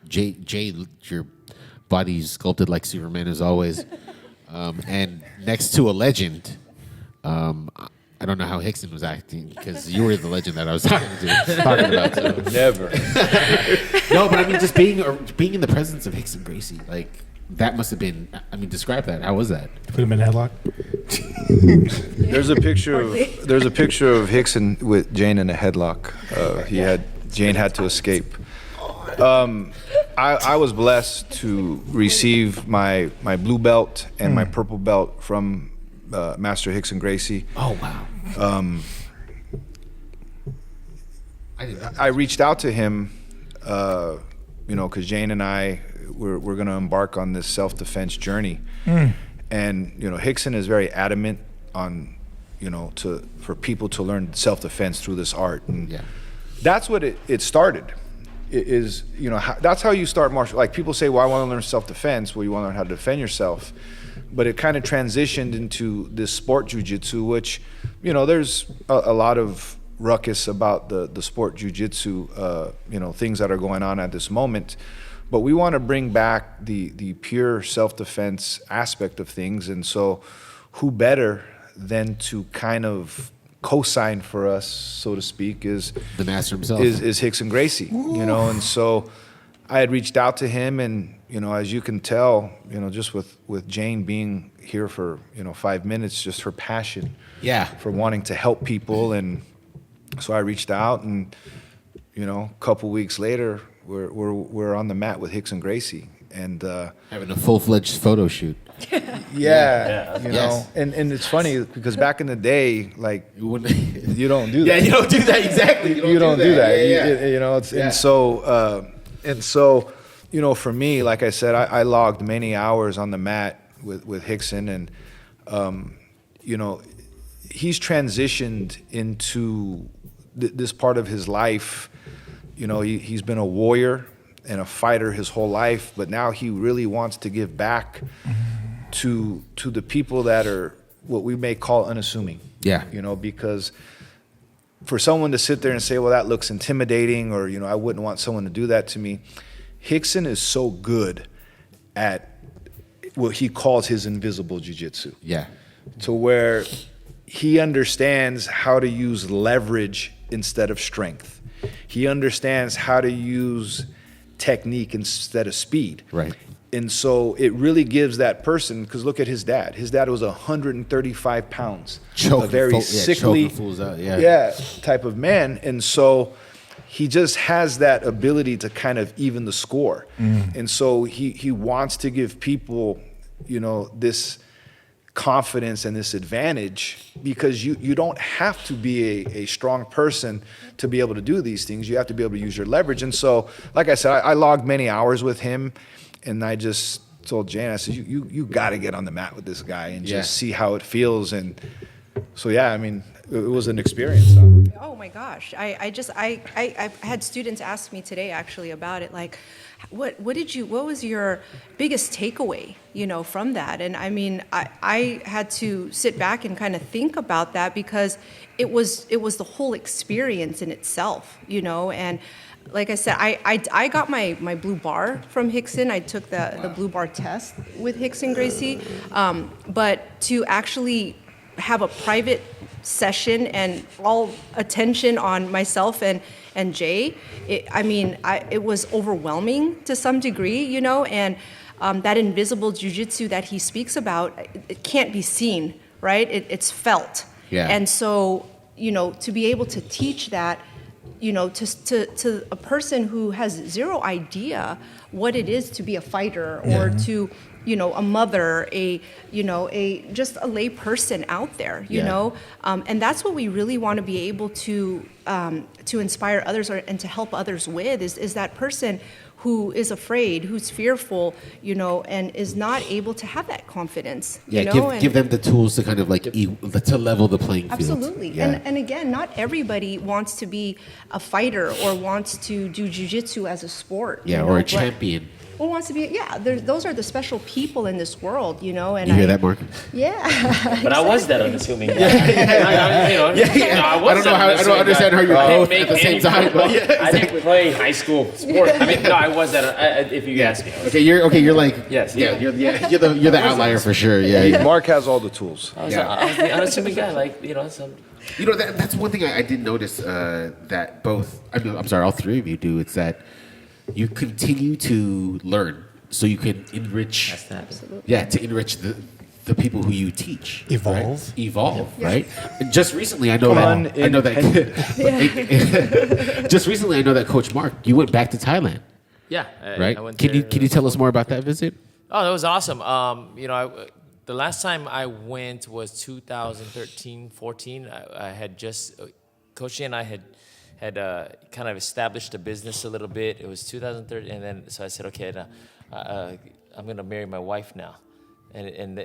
Jay, your body's sculpted like Superman as always, and next to a legend. I don't know how Hickson was acting, because you were the legend that I was talking about. So. Never. No, but I mean, just being in the presence of Hicks and Gracie, like. That must have been. I mean, describe that. How was that? Put him in a headlock. There's a picture of Hickson with Jane in a headlock. Jane had to escape. I was blessed to receive my blue belt and my purple belt from Master Hicks and Gracie. Oh wow. I reached out to him, because Jane and I. We're going to embark on this self-defense journey, and Hickson is very adamant on for people to learn self-defense through this art, and that's what it started. That's how you start martial. Like people say, well, I want to learn self-defense. Well, you want to learn how to defend yourself, but it kind of transitioned into this sport jiu-jitsu, which there's a lot of ruckus about the sport jiu-jitsu, things that are going on at this moment. But we want to bring back the pure self-defense aspect of things. And so who better than to kind of co-sign for us, so to speak, is the master himself, is Hicks and Gracie, And so I had reached out to him, and, as you can tell, just with Jane being here for, 5 minutes, just her passion for wanting to help people. And so I reached out, and, a couple weeks later, we're on the mat with Hicks and Gracie, and having a full-fledged photo shoot. And it's funny because back in the day, like you don't do that. Yeah, you don't do that exactly. You don't do that. Yeah. And so, for me, like I said, I logged many hours on the mat with Hickson, and he's transitioned into this part of his life. He's been a warrior and a fighter his whole life, but now he really wants to give back to the people that are what we may call unassuming. Yeah. Because for someone to sit there and say, well, that looks intimidating, or, I wouldn't want someone to do that to me. Hickson is so good at what he calls his invisible jiu-jitsu. Yeah. To where he understands how to use leverage instead of strength. He understands how to use technique instead of speed. Right. And so it really gives that person, because look at his dad. His dad was 135 pounds, a very sickly, type of man. And so he just has that ability to kind of even the score. And so he wants to give people, this confidence and this advantage, because you don't have to be a strong person to be able to do these things. You have to be able to use your leverage. And so, like I said, I logged many hours with him, and I just told Jane, I said, you got to get on the mat with this guy and just see how it feels. And so, yeah, I mean, it was an experience. Oh my gosh. I had students ask me today actually about it. Like, what was your biggest takeaway, from that? And I mean, I had to sit back and kind of think about that, because it was the whole experience in itself, and like I said, I got my blue bar from Rickson. I took the blue bar test with Rickson Gracie. But to actually have a private session and all attention on myself and Jay, it was overwhelming to some degree, and that invisible jiu-jitsu that he speaks about, it can't be seen, right? It's felt. Yeah. And so, to be able to teach that, to a person who has zero idea what it is to be a fighter or to, a mother, just a lay person out there, and that's what we really want to be able to inspire others and to help others with is that person who is afraid, who's fearful, and is not able to have that confidence. Give them the tools to kind of to level the playing field. Absolutely. Yeah. And again, not everybody wants to be a fighter or wants to do jiu-jitsu as a sport. Or a champion. Or wants to be, those are the special people in this world, and you hear that, Mark? Yeah. But I was that unassuming guy. I don't understand how you're both at the same time. I didn't play high school sport. I was that. If you ask me. Okay, you're like yes. Yeah, you're the outlier for sure. Yeah. Mark has all the tools. I was the unassuming guy, some. That's one thing I did notice that both. I'm sorry, all three of you do. It's that you continue to learn, so you can enrich. That's that. Absolutely. Yeah, to enrich the people who you teach. Evolve, right? And just recently, I know that. Just recently, I know that Coach Mark, you went back to Thailand. Yeah. Right. I went Can you tell us more about that visit? Oh, that was awesome. The last time I went was 2013-14. I had just Coach and I had kind of established a business a little bit. It was 2013, and then so I said, okay, I'm gonna marry my wife now, and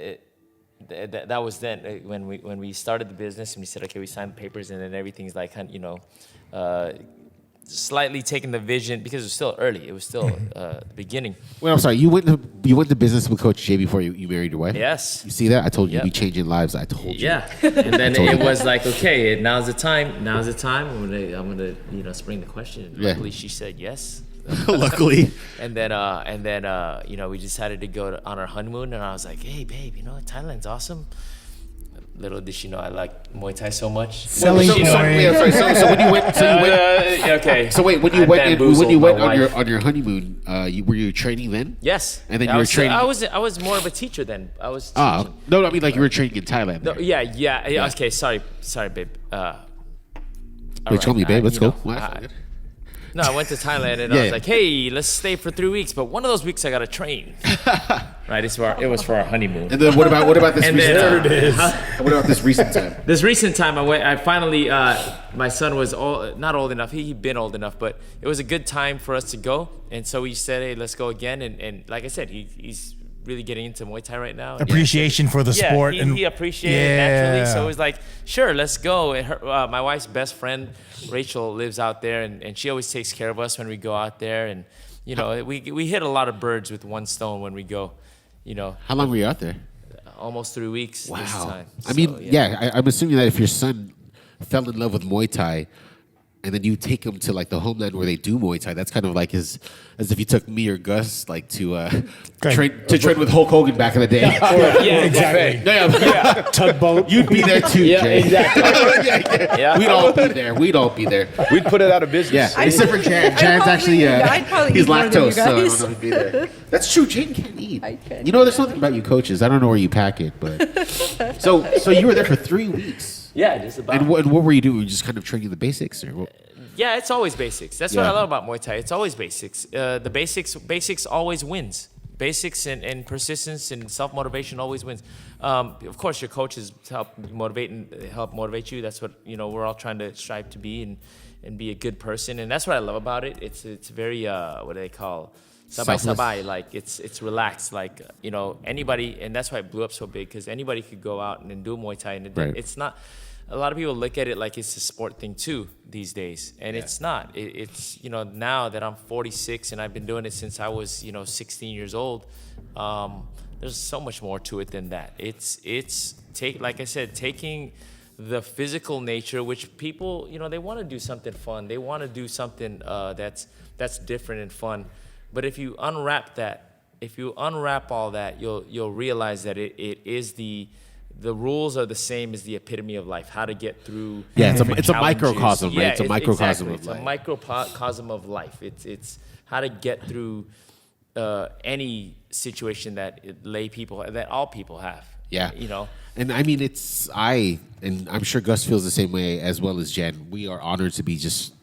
that was then when we started the business, and we said, okay, we signed the papers, and then everything's like, slightly taking the vision, because it was still early. It was still the beginning. Well, I'm sorry. You went to business with Coach Jay before you married your wife? Yes. You see that? I told you you'd be changing lives. I told you. Yeah. And then it was like, okay, now's the time. I'm gonna spring the question. Yeah. Luckily, she said yes. Luckily. And then we decided to go on our honeymoon, and I was like, hey, babe, Thailand's awesome. Little did she know I like Muay Thai so much. Selling So when you went, okay. So wait, when you went on your honeymoon, were you training then? Yes. And then you were training. I was more of a teacher then. I was teaching. No, I mean you were training in Thailand. No, yeah. Okay, sorry, babe. Wait, tell me, babe. Let's go. No, I went to Thailand and I was like, hey, let's stay for 3 weeks, but one of those weeks I gotta train. Right, it was for our honeymoon. And then what about this recent time? There it is. What about this recent time? This recent time, I finally, my son was not old enough. He'd been old enough, but it was a good time for us to go. And so we said, hey, let's go again. And like I said, he's really getting into Muay Thai right now. Appreciation for the sport. He appreciated it naturally. So it was like, sure, let's go. And my wife's best friend, Rachel, lives out there, and she always takes care of us when we go out there. And, we hit a lot of birds with one stone when we go, How long were you out there? Almost 3 weeks this time. I'm assuming that if your son fell in love with Muay Thai and then you take them to like the homeland where they do Muay Thai. That's kind of like as if you took me or Gus like to train with Hulk Hogan back in the day. Yeah, exactly. Yeah. Tugboat. You'd be there too, Yeah, Jay. exactly. Yeah. We'd all be there. We'd all be there. We'd put it out of business. Yeah, except for Jan. Jan's actually I'd probably he's eat more than you lactose, so I don't guys. know if he'd be there. That's true. Jan can't eat. I can. You know, there's something about you coaches. I don't know where you pack it, but so you were there for 3 weeks. Yeah, just about. And what were you doing? Were you just kind of training the basics, or what? Yeah, it's always basics. That's what Yeah. I love about Muay Thai. It's always basics. The basics always wins. Basics and persistence and self-motivation always wins. Of course, your coaches help motivate you. That's what we're all trying to strive to be and be a good person. And that's what I love about it. It's very what do they call sabay. Like it's relaxed. Like anybody, and that's why it blew up so big because anybody could go out and do Muay Thai, and it's not. A lot of people look at it like it's a sport thing too these days, and it's not. It's now that I'm 46 and I've been doing it since I was 16 years old. There's so much more to it than that. Like I said, taking the physical nature, which people they want to do something fun. They want to do something that's different and fun. But if you unwrap all that, you'll realize that it is the rules are the same as the epitome of life. How to get through. Yeah, it's a challenges. microcosm, right? Yeah, It's a microcosm exactly. of life. It's a microcosm of life. It's how to get through any situation that all people have. Yeah. You And I mean, and I'm sure Gus feels the same way as well as Jen. We are honored to be just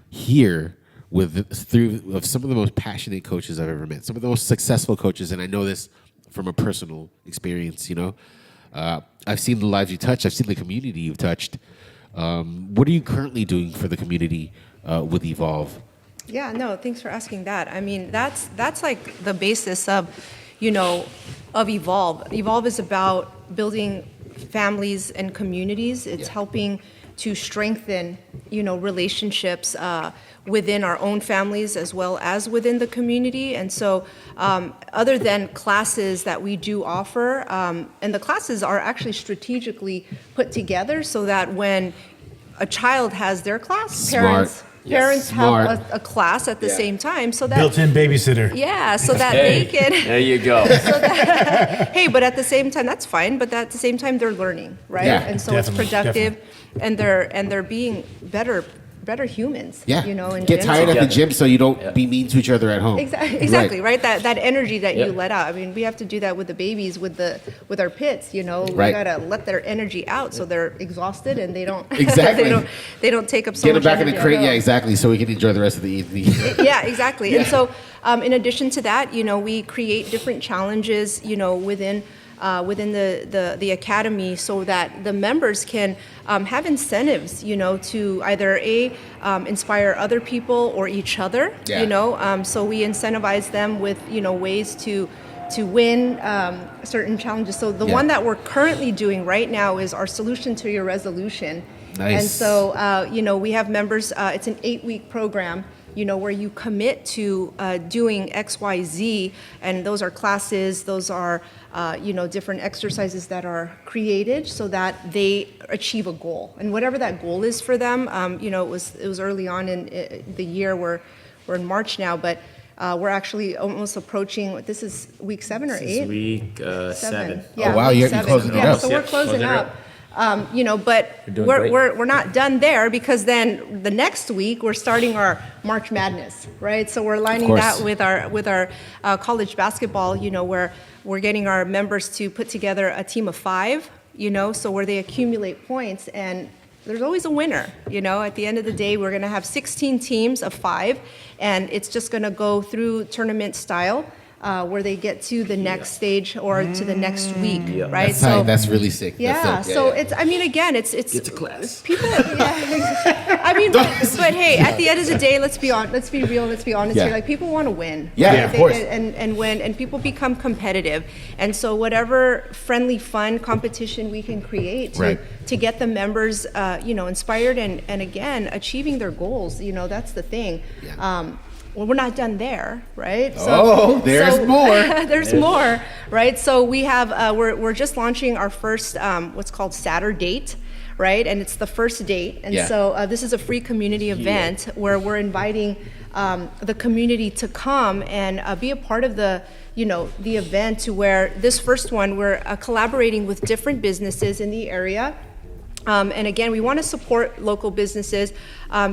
here of some of the most passionate coaches I've ever met, some of the most successful coaches, and I know this from a personal experience. I've seen the lives you touch. I've seen the community you've touched. What are you currently doing for the community with Evolve? Yeah, no, thanks for asking that. I mean, that's like the basis of Evolve. Evolve is about building families and communities. It's helping to strengthen, relationships within our own families as well as within the community. And so other than classes that we do offer, and the classes are actually strategically put together so that when a child has their class, parents have a class at the same time so that Built-in babysitter. yeah, so that they can There you go. hey, but at the same time, that's fine. But at the same time, they're learning, right? Yeah, and so definitely, it's productive, and they're being better humans. Yeah. And Get tired at the together. gym so you don't be mean to each other at home. Exactly, right? That energy that you Yeah. let out. I mean, we have to do that with the babies, with our pits. We Right. gotta let their energy out so they're exhausted and they don't Exactly. they don't take up so Get much them back in the energy crate. at Yeah, home. exactly. So we can enjoy the rest of the evening. Yeah, exactly. And so, in addition to that, we create different challenges, within the academy, so that the members can have incentives, to either inspire other people or each other. Yeah. So we incentivize them with ways to win certain challenges. So the one that we're currently doing right now is our solution to your resolution. Nice. And so we have members. It's an 8-week program. Where you commit to doing X, Y, Z, and those are classes, those are, different exercises that are created so that they achieve a goal. And whatever that goal is for them, it was early on in the year, we're in March now, but we're actually almost approaching, this is week 7 or 8? This is week 7. Yeah, Oh, wow, week you're 7. closing it Yeah, up. so we're closing Closing it up. But doing we're great. we're not done there, because then the next week we're starting our March Madness, right? So we're lining course. that with our college basketball, where we're getting our members to put together a team of 5, so where they accumulate points, and there's always a winner. At the end of the day, we're going to have 16 teams of 5, and it's just going to go through tournament style. Where they get to the next stage or to the next week, right? That's really sick. Yeah, That's dope. so it's. I mean, again, it's It's a class. people. Yeah, I mean, but hey, at the end of the day, let's be real. Let's be honest Yeah. here. Like, people want to win. Yeah, right? of course. And win, and people become competitive, and so whatever friendly, fun competition we can create to get the members, inspired and again achieving their goals. That's the thing. Yeah. Well, we're not done there, right? There's more. There's more, right? So we have we're just launching our first what's called Saturday date, right? And it's the first date. And so this is a free community event where we're inviting the community to come and be a part of the event, to where this first one, we're collaborating with different businesses in the area. And again, we want to support local businesses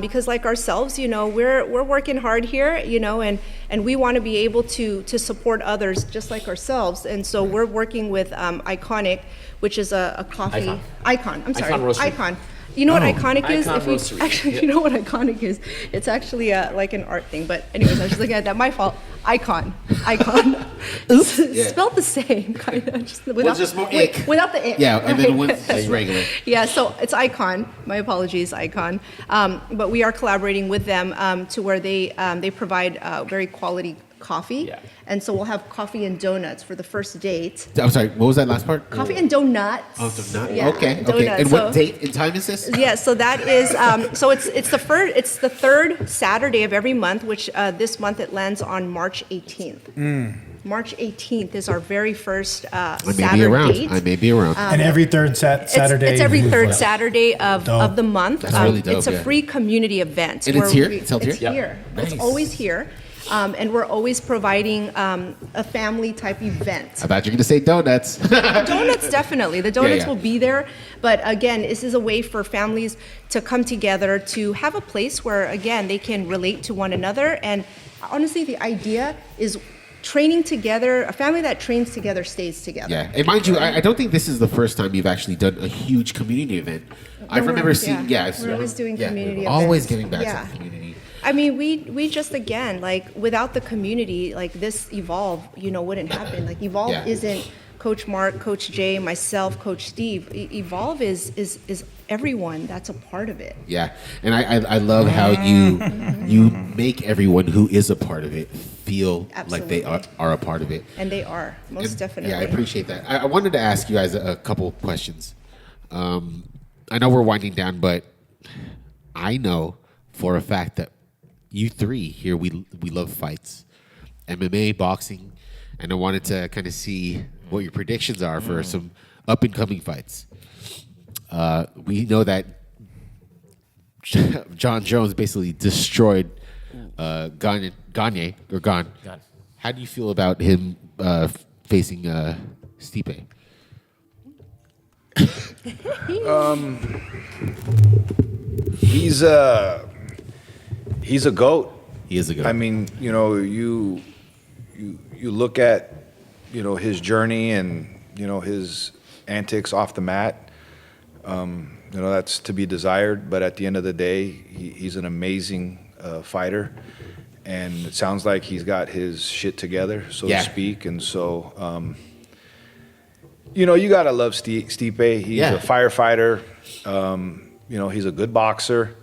because, like ourselves, we're working hard here, and we want to be able to support others just like ourselves. And so we're working with Iconic, which is a coffee icon. I'm sorry, Icon. You know what Iconic is? You know what Iconic is? It's actually like an art thing. But anyways, I was just looking at that. My fault. Icon. Spelled the same, kind of. Just without, just more ick. Without the ick. Yeah, and then with the regular. Yeah, so it's Icon. My apologies, Icon. But we are collaborating with them to where they provide very quality coffee. Yeah. And so we'll have coffee and donuts for the first date. I'm sorry, what was that last part? Coffee and donuts. Oh, donut. Yeah, Okay. donuts. And what date and time is this? Yeah, so that is so it's the third Saturday of every month, which this month it lands on March 18th. March 18th is our very first Saturday date. I may be around. And every third Saturday. It's every third Saturday of the month. That's really dope, it's a free community event. And it's here? It's held here? It's here. Nice. It's always here. And we're always providing a family type event. I thought you were going to say donuts. Donuts, definitely. The donuts Yeah. will be there. But again, this is a way for families to come together, to have a place where, again, they can relate to one another. And honestly, the idea is training together. A family that trains together stays together. Yeah, and mind you, I don't think this is the first time you've actually done a huge community event. I remember seeing, we're always doing community events. Always giving back to the community. I mean, we just, again, like, without the community, like, this Evolve, wouldn't happen. Like, Evolve isn't Coach Mark, Coach Jay, myself, Coach Steve. Evolve is everyone that's a part of it. Yeah, and I love how you make everyone who is a part of it feel like they are a part of it. And they are, most definitely. Yeah, I appreciate that. I wanted to ask you guys a couple questions. I know we're winding down, but I know for a fact that you three here, we love fights, MMA, boxing, and I wanted to kind of see what your predictions are for some up and coming fights. We know that John Jones basically destroyed Gagne. How do you feel about him facing Stipe? He's a GOAT. He is a GOAT. I mean, you look at, his journey and, his antics off the mat. That's to be desired. But at the end of the day, he's an amazing fighter. And it sounds like he's got his shit together, so to speak. And so, you got to love Stipe. He's a firefighter. He's a good boxer.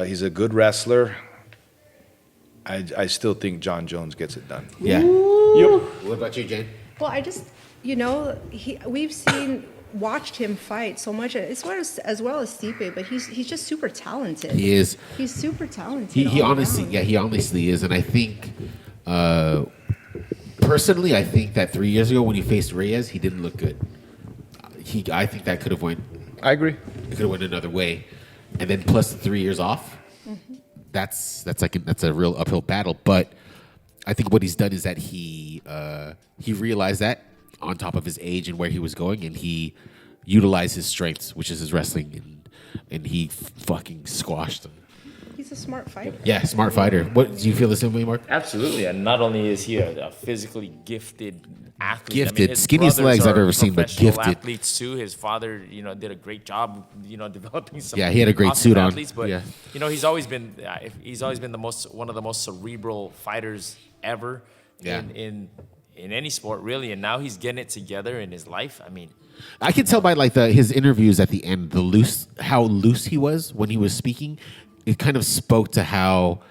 He's a good wrestler. I still think John Jones gets it done. Yeah. Yep. What about you, Jane? Well, I just, we've watched him fight so much, as well as Stipe, but he's just super talented. He is. He's super talented. He honestly is, and I think, personally, I think that 3 years ago when he faced Reyes, he didn't look good. I think that could have went. I agree. It could have went another way, and then plus the 3 years off. Mm-hmm. That's a real uphill battle. But I think what he's done is that he realized that on top of his age and where he was going, and he utilized his strengths, which is his wrestling, and he fucking squashed him. He's a smart fighter. Yeah, smart fighter. What do you feel the same way, Mark? Absolutely, and not only is he a physically gifted athlete, Gifted. his Skinniest brothers legs I've are ever seen, but professional gifted. athletes too. His father, did a great job, developing some. Yeah, he had a great awesome suit on. athletes, but Yeah. he's always been one of the most cerebral fighters ever. Yeah. In any sport, really, and now he's getting it together in his life. I mean, I can tell by his interviews at the end, how loose he was when he was speaking. It kind of spoke to how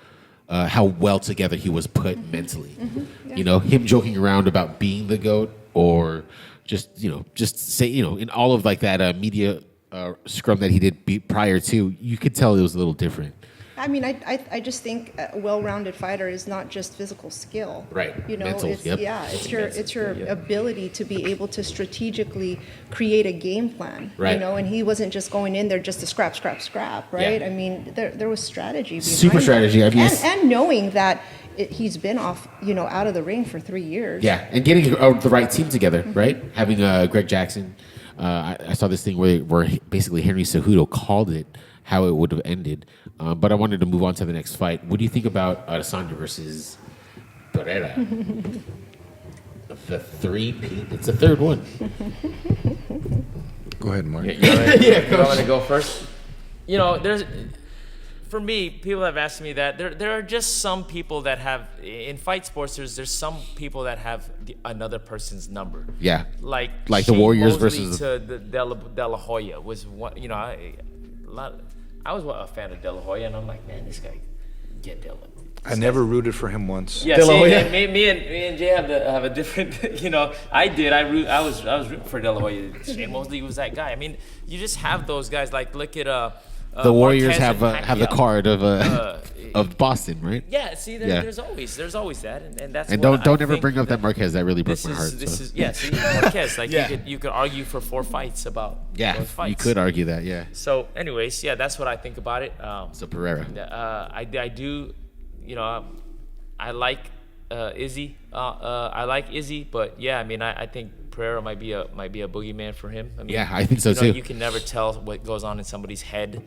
well together he was put mentally. Mm-hmm. Yeah. Him joking around about being the GOAT, or just say, in all of that media scrum that he did prior to, you could tell it was a little different. I mean, I just think a well-rounded fighter is not just physical skill. Right. You know, Mental, it's yep. it's your ability to be able to strategically create a game plan. Right. You know, and he wasn't just going in there just to scrap, right? Yeah. I mean, there was strategy behind Super it. strategy. I mean, and knowing that he's been off, out of the ring for 3 years. Yeah, and getting the right team together, right? Having Greg Jackson. I saw this thing where basically Henry Cejudo called it how it would have ended. But I wanted to move on to the next fight. What do you think about Adesanya versus Pereira? The 3-peat? It's the third one. Go ahead, Mark. You want to go first? For me, people have asked me that. There are just some people that have, in fight sports, there's some people that have another person's number. Yeah. Like the Shane Warriors Mosley versus to the De La Hoya was one. I was a fan of De La Hoya, and I'm like, man, this guy get De La. I never rooted for him once. Yeah, De La Hoya? me and Jay have a different. I did. I was rooting for De La Hoya. Shane Mosley was that guy. I mean, you just have those guys. Like, look at the Warriors Marquez have the card of Boston, right? Yeah, see, there's always that, and that's. And what don't I ever think bring up that Marquez. That really broke this my heart. See, Marquez. Like you could argue for 4 fights about those fights. You could argue that. Yeah. So, anyways, that's what I think about it. So Pereira. I do, I like Izzy. I like Izzy, but I mean, I think Pereira might be a boogeyman for him. I mean, Yeah, I think so too. You can never tell what goes on in somebody's head.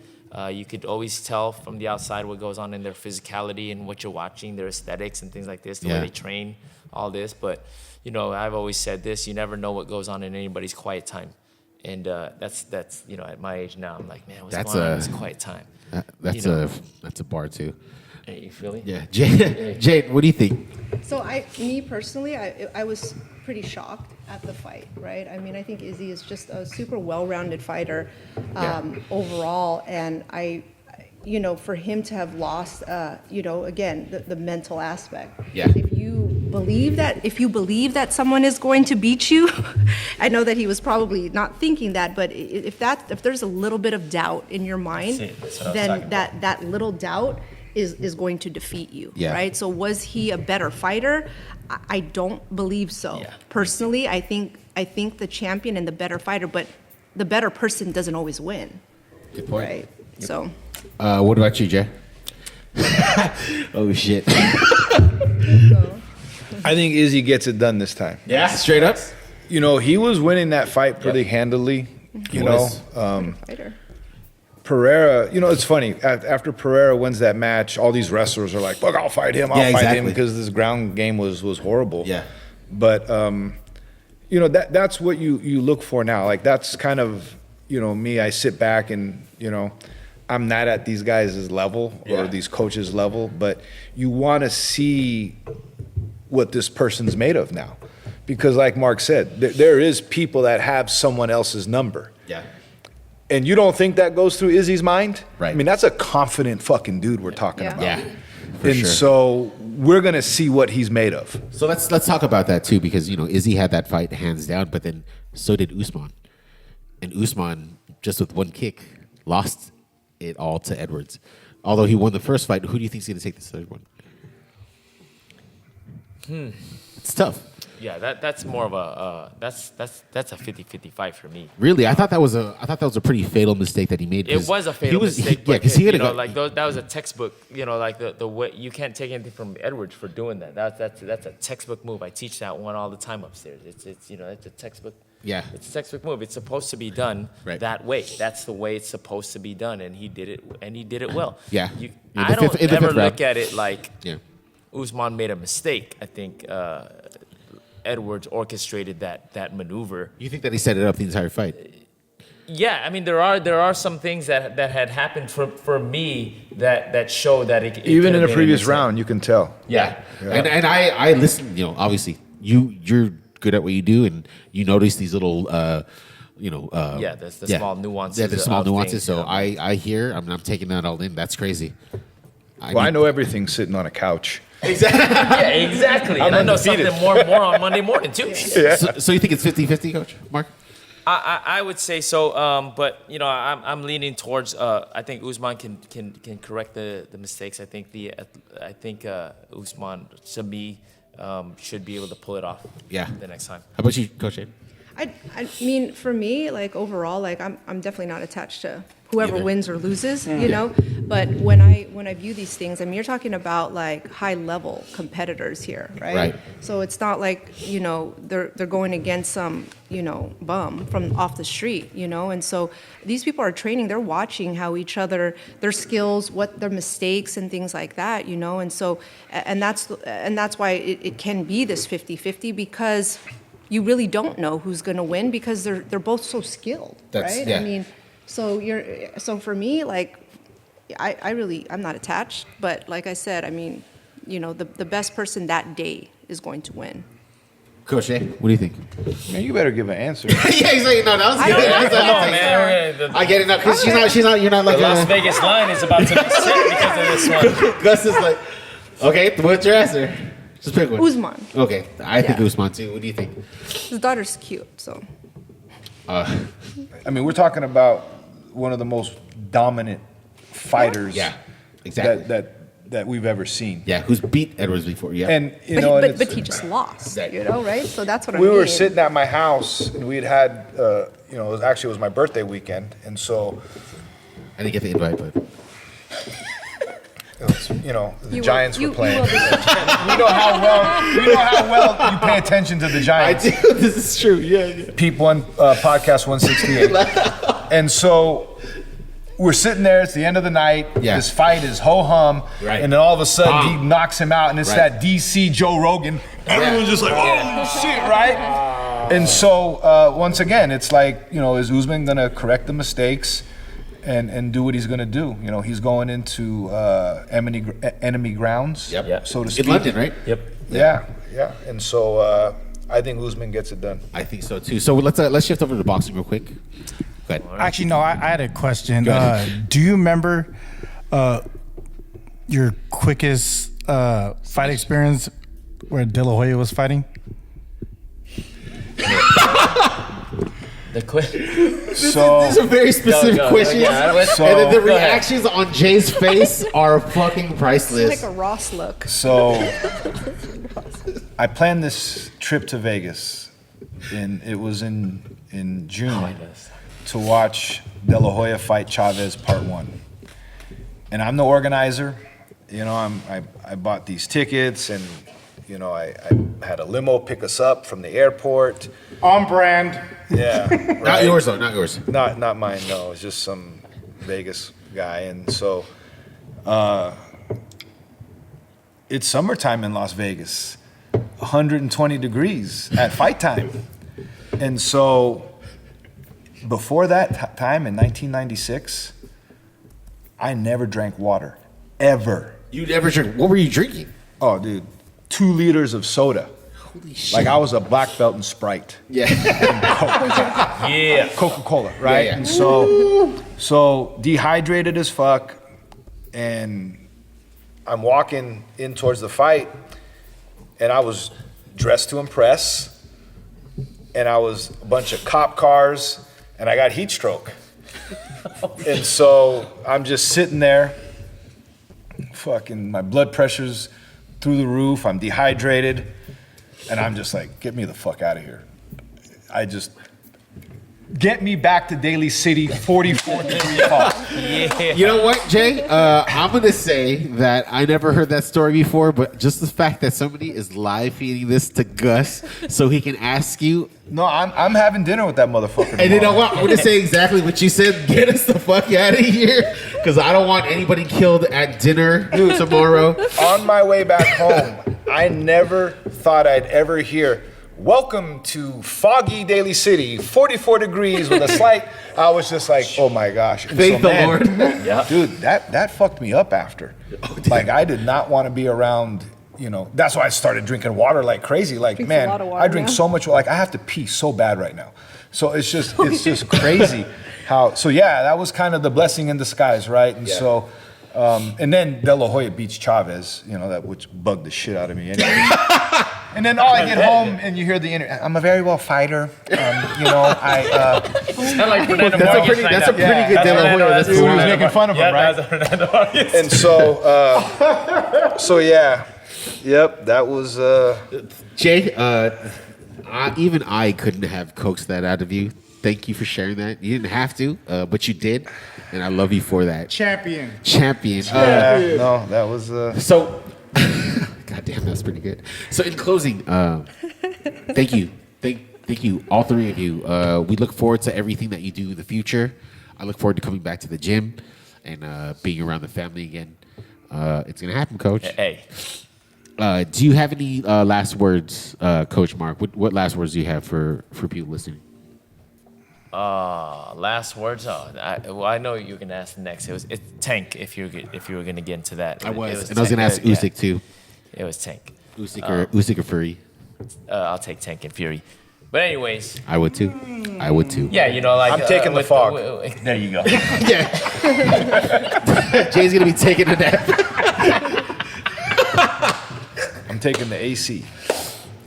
You could always tell from the outside what goes on in their physicality and what you're watching, their aesthetics and things like this, the way they train, all this. But, I've always said this, you never know what goes on in anybody's quiet time. And that's at my age now, I'm like, man, what's going on in this quiet time? That's a bar too. Hey, you feel me? Yeah. Jade, what do you think? So me personally, I was pretty shocked at the fight, right? I mean, I think Izzy is just a super well-rounded fighter overall, and for him to have lost, again, the mental aspect. Yeah. If you believe that someone is going to beat you, I know that he was probably not thinking that, but if there's a little bit of doubt in your mind, then that little doubt is going to defeat you, right? So was he a better fighter? I don't believe so. Yeah. Personally, I think the champion and the better fighter, but the better person doesn't always win. Good point. Right. Yep. So. What about you, Jay? Oh shit. I think Izzy gets it done this time. Yeah. Straight up. He was winning that fight pretty handily. Fighter. Pereira, it's funny. After Pereira wins that match, all these wrestlers are like, "Look, I'll fight him. I'll fight him," because this ground game was horrible. Yeah. But that's what you look for now. Like that's kind of me. I sit back and I'm not at these guys' level or these coaches' level, but you want to see what this person's made of now, because like Mark said, there is people that have someone else's number. Yeah. And you don't think that goes through Izzy's mind? Right. I mean, that's a confident fucking dude we're talking about. Yeah. And so we're going to see what he's made of. So let's talk about that too, because Izzy had that fight hands down, but then so did Usman. And Usman, just with one kick, lost it all to Edwards. Although he won the first fight, who do you think is going to take the third one? It's tough. Yeah, that's more of a that's a 50-50 fight for me. Really, I thought that was a pretty fatal mistake that he made. It was a fatal mistake. Because he that was a textbook. Like the way you can't take anything from Edwards for doing that. That's a textbook move. I teach that one all the time upstairs. It's a textbook. Yeah, it's a textbook move. It's supposed to be done that way. That's the way it's supposed to be done, and he did it well. Yeah, I don't ever look at it like Usman made a mistake. I think. Edwards orchestrated that maneuver. You think that he set it up the entire fight? Yeah, I mean there are some things that had happened for me that show that it even in a previous round you can tell. Yeah. And I listen. Obviously you're good at what you do, and you notice these little the small nuances. Yeah, the small nuances. Things, so I hear. I'm taking that all in. That's crazy. I know everything sitting on a couch. Exactly. Yeah, exactly. And I know something more on Monday morning too. Yeah. So you think it's 50-50, Coach Mark? I would say so, but I'm leaning towards. I think Usman can correct the mistakes. I think Usman to me should be able to pull it off. Yeah. The next time. How about you, Coach Abe? I mean, for me, like overall, like I'm definitely not attached to whoever Either. wins or loses, you know. But when I view these things, I mean, you're talking about like high level competitors here, right? Right. So it's not like they're going against some bum from off the street, And so these people are training. They're watching how each other, their skills, what their mistakes and things like that, And so and that's why it can be this 50-50 because you really don't know who's going to win because they're both so skilled, right? Yeah. I mean, so for me, like, I'm not attached, but like I said, I mean, the best person that day is going to win. Coach A, what do you think? Man, you better give an answer. Yeah, he's like, no, that was I good. don't That's know, what man. I get it now because she's not. You're not like The Las a, Vegas line is about to be set because of this one. Gus is like, okay, what's your answer? Just pick one. Usman. Okay, I think Yeah. Usman too. What do you think? His daughter's cute, so. I mean, we're talking about one of the most dominant fighters. Yeah, exactly. That we've ever seen. Yeah, who's beat Edwards before? Yeah, And But he just lost, Right. right? So that's what I we mean. were sitting at my house and we'd had, it was my birthday weekend, and so I didn't get the invite, but it was, the You Giants you were playing. will be- We know how well you pay attention to the I Giants. do. This is true. Yeah. Peep One podcast 168. And so we're sitting there. It's the end of the night. Yeah. This fight is ho hum, Right. and then all of a sudden Bomb. he knocks him out, and it's Right. that DC Joe Rogan. Everyone's just like, oh shit, right? And so once again, it's like, is Usman gonna correct the mistakes and do what he's gonna do? He's going into enemy grounds, Yep. so to In speak. London, right? Yep. Yeah. And so I think Usman gets it done. I think so too. So let's shift over to boxing real quick. Go ahead. Actually, no, I had a question. Go ahead. Do you remember your quickest fight experience where De La Hoya was fighting? The quick. So These are very specific Go. questions, Yeah, let's- and then the Go ahead. reactions on Jay's face are fucking priceless. It's like a Ross look. So I planned this trip to Vegas, and it was in June to watch De La Hoya fight Chavez Part 1. And I'm the organizer. I bought these tickets, and I had a limo pick us up from the airport. On brand. Yeah, Not right? yours though. Not yours. Not mine. No, it's just some Vegas guy, and so it's summertime in Las Vegas, 120 degrees at fight time, and so before that time in 1996, I never drank water, ever. You never drink. What were you drinking? Oh, dude, 2 liters of soda. Holy shit. Like I was a black belt in Sprite. Yeah. Yeah. Coca-Cola, right? Yeah. And so dehydrated as fuck, and I'm walking in towards the fight, and I was dressed to impress, and I was a bunch of cop cars, and I got heat stroke. And so I'm just sitting there, fucking my blood pressure's through the roof, I'm dehydrated, and I'm just like, get me the fuck out of here. Get me back to Daly City, 44th degree off. Yeah. You know what, Jay? I'm gonna say that I never heard that story before, but just the fact that somebody is live feeding this to Gus so he can ask you. No, I'm having dinner with that motherfucker. And you know tomorrow. what? I'm gonna say exactly what you said. Get us the fuck out of here, because I don't want anybody killed at dinner tomorrow. On my way back home, I never thought I'd ever hear, welcome to foggy Daly City, 44 degrees with a slight. I was just like, oh my gosh. And Thank the Lord. Yeah. Dude, that fucked me up after. Like, I did not want to be around, that's why I started drinking water like crazy. Like, Drinks a man, lot of water I drink now. so much, like I have to pee so bad right now. So it's just crazy so yeah, that was kind of the blessing in disguise, right? And so, and then De La Hoya beats Chavez, that which bugged the shit out of me anyway. And then I get home and you hear the interview. I'm a very well fighter. Sound like Fernando That's Vargas right a now. pretty good De La Hoya. That's He was cool. making fun of him, right? That's Fernando Vargas. And so yeah, yep, that was. Jay, even I couldn't have coaxed that out of you. Thank you for sharing that. You didn't have to, but you did, and I love you for that. Champion. No, that was. So, God damn, that's pretty good. So, in closing, thank you. Thank you, all three of you. We look forward to everything that you do in the future. I look forward to coming back to the gym and being around the family again. It's going to happen, Coach. Hey. Do you have any last words, Coach Mark? What last words do you have for people listening? Last words. I know you can ask next. It's Tank. If you were gonna get into that, I was Tank. going to ask Usyk too. It was Tank. Usyk or Fury? I'll take Tank and Fury. But anyways, I would too. yeah, like I'm taking the fog. There you go. Yeah. Jay's gonna be taking a nap. I'm taking the AC.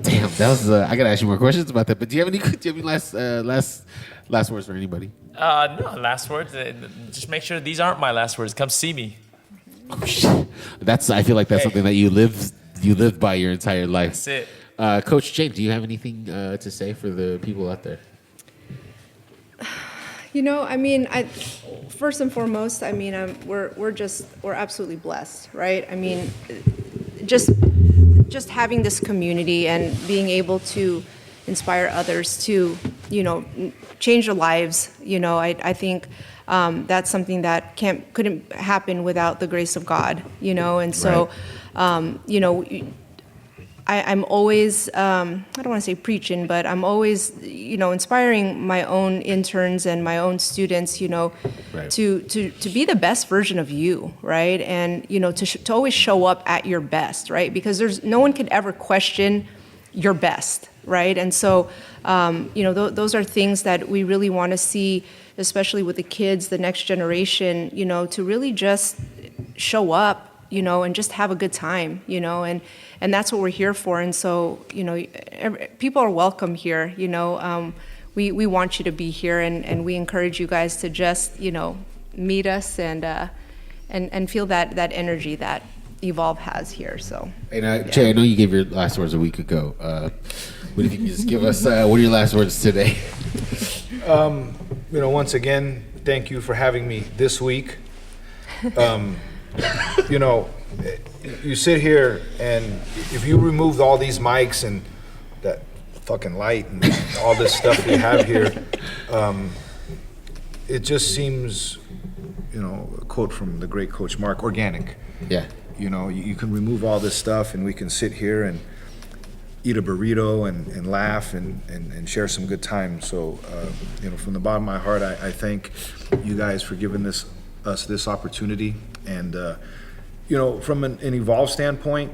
Damn, that was. I gotta ask you more questions about that. But do you have any last words for anybody? No, last words. Just make sure these aren't my last words. Come see me. Oh, shit. I feel like that's something that you lived by your entire life. That's it. Coach James, do you have anything to say for the people out there? First and foremost, we're absolutely blessed, right? Just having this community and being able to inspire others to, change their lives. I think that's something that couldn't happen without the grace of God. And so, I'm always, I don't want to say preaching, but I'm always, inspiring my own interns and my own students, Right. to be the best version of you, right? And, to always show up at your best, right? Because no one could ever question your best, right? And so, those are things that we really want to see, especially with the kids, the next generation, to really just show up, and just have a good time, and that's what we're here for. And so, people are welcome here, we want you to be here, and we encourage you guys to just, meet us and feel that energy that Evolve has here. So, And Jay, I know you gave your last words a week ago. What if you could just give us what are your last words today? Once again, thank you for having me this week. You sit here, and if you removed all these mics and that fucking light and all this stuff we have here, it just seems, a quote from the great Coach Mark, organic. Yeah. You can remove all this stuff, and we can sit here and eat a burrito and laugh and share some good time. So, from the bottom of my heart, I thank you guys for giving us this opportunity. And, from an Evolve standpoint,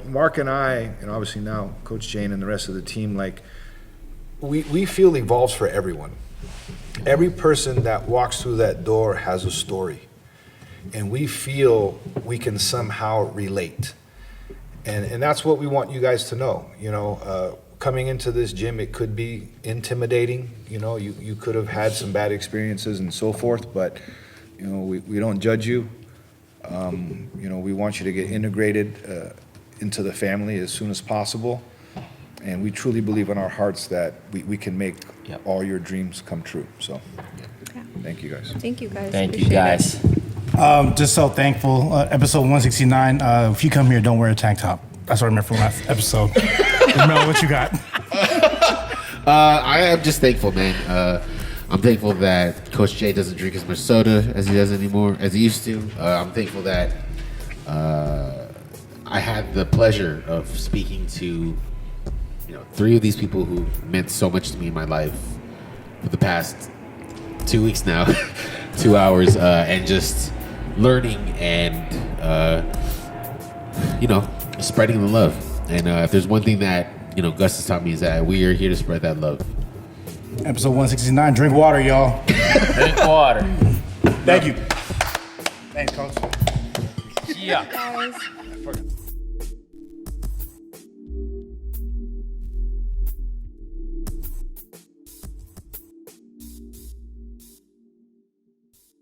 Mark and I, and obviously now Coach Jane and the rest of the team, we feel Evolve's for everyone. Every person that walks through that door has a story. And we feel we can somehow relate. And that's what we want you guys to know. Coming into this gym, it could be intimidating. You could have had some bad experiences and so forth, but we don't judge you. We want you to get integrated into the family as soon as possible. And we truly believe in our hearts that we can make all your dreams come true. So thank you guys. thank you guys. Thank you, Appreciate it. guys. Just so thankful. Episode 169. If you come here, don't wear a tank top. That's what I remember from last episode. Mel, what you got? I am just thankful, man. I'm thankful that Coach Jay doesn't drink as much soda as he does anymore, as he used to. I'm thankful that I had the pleasure of speaking to, three of these people who meant so much to me in my life for the past 2 weeks now, 2 hours, and just learning and, spreading the love. And if there's one thing that, Gus has taught me is that we are here to spread that love. Episode 169. Drink water, y'all. Drink water. Thank you. Thanks, Coach. Yeah. Guys.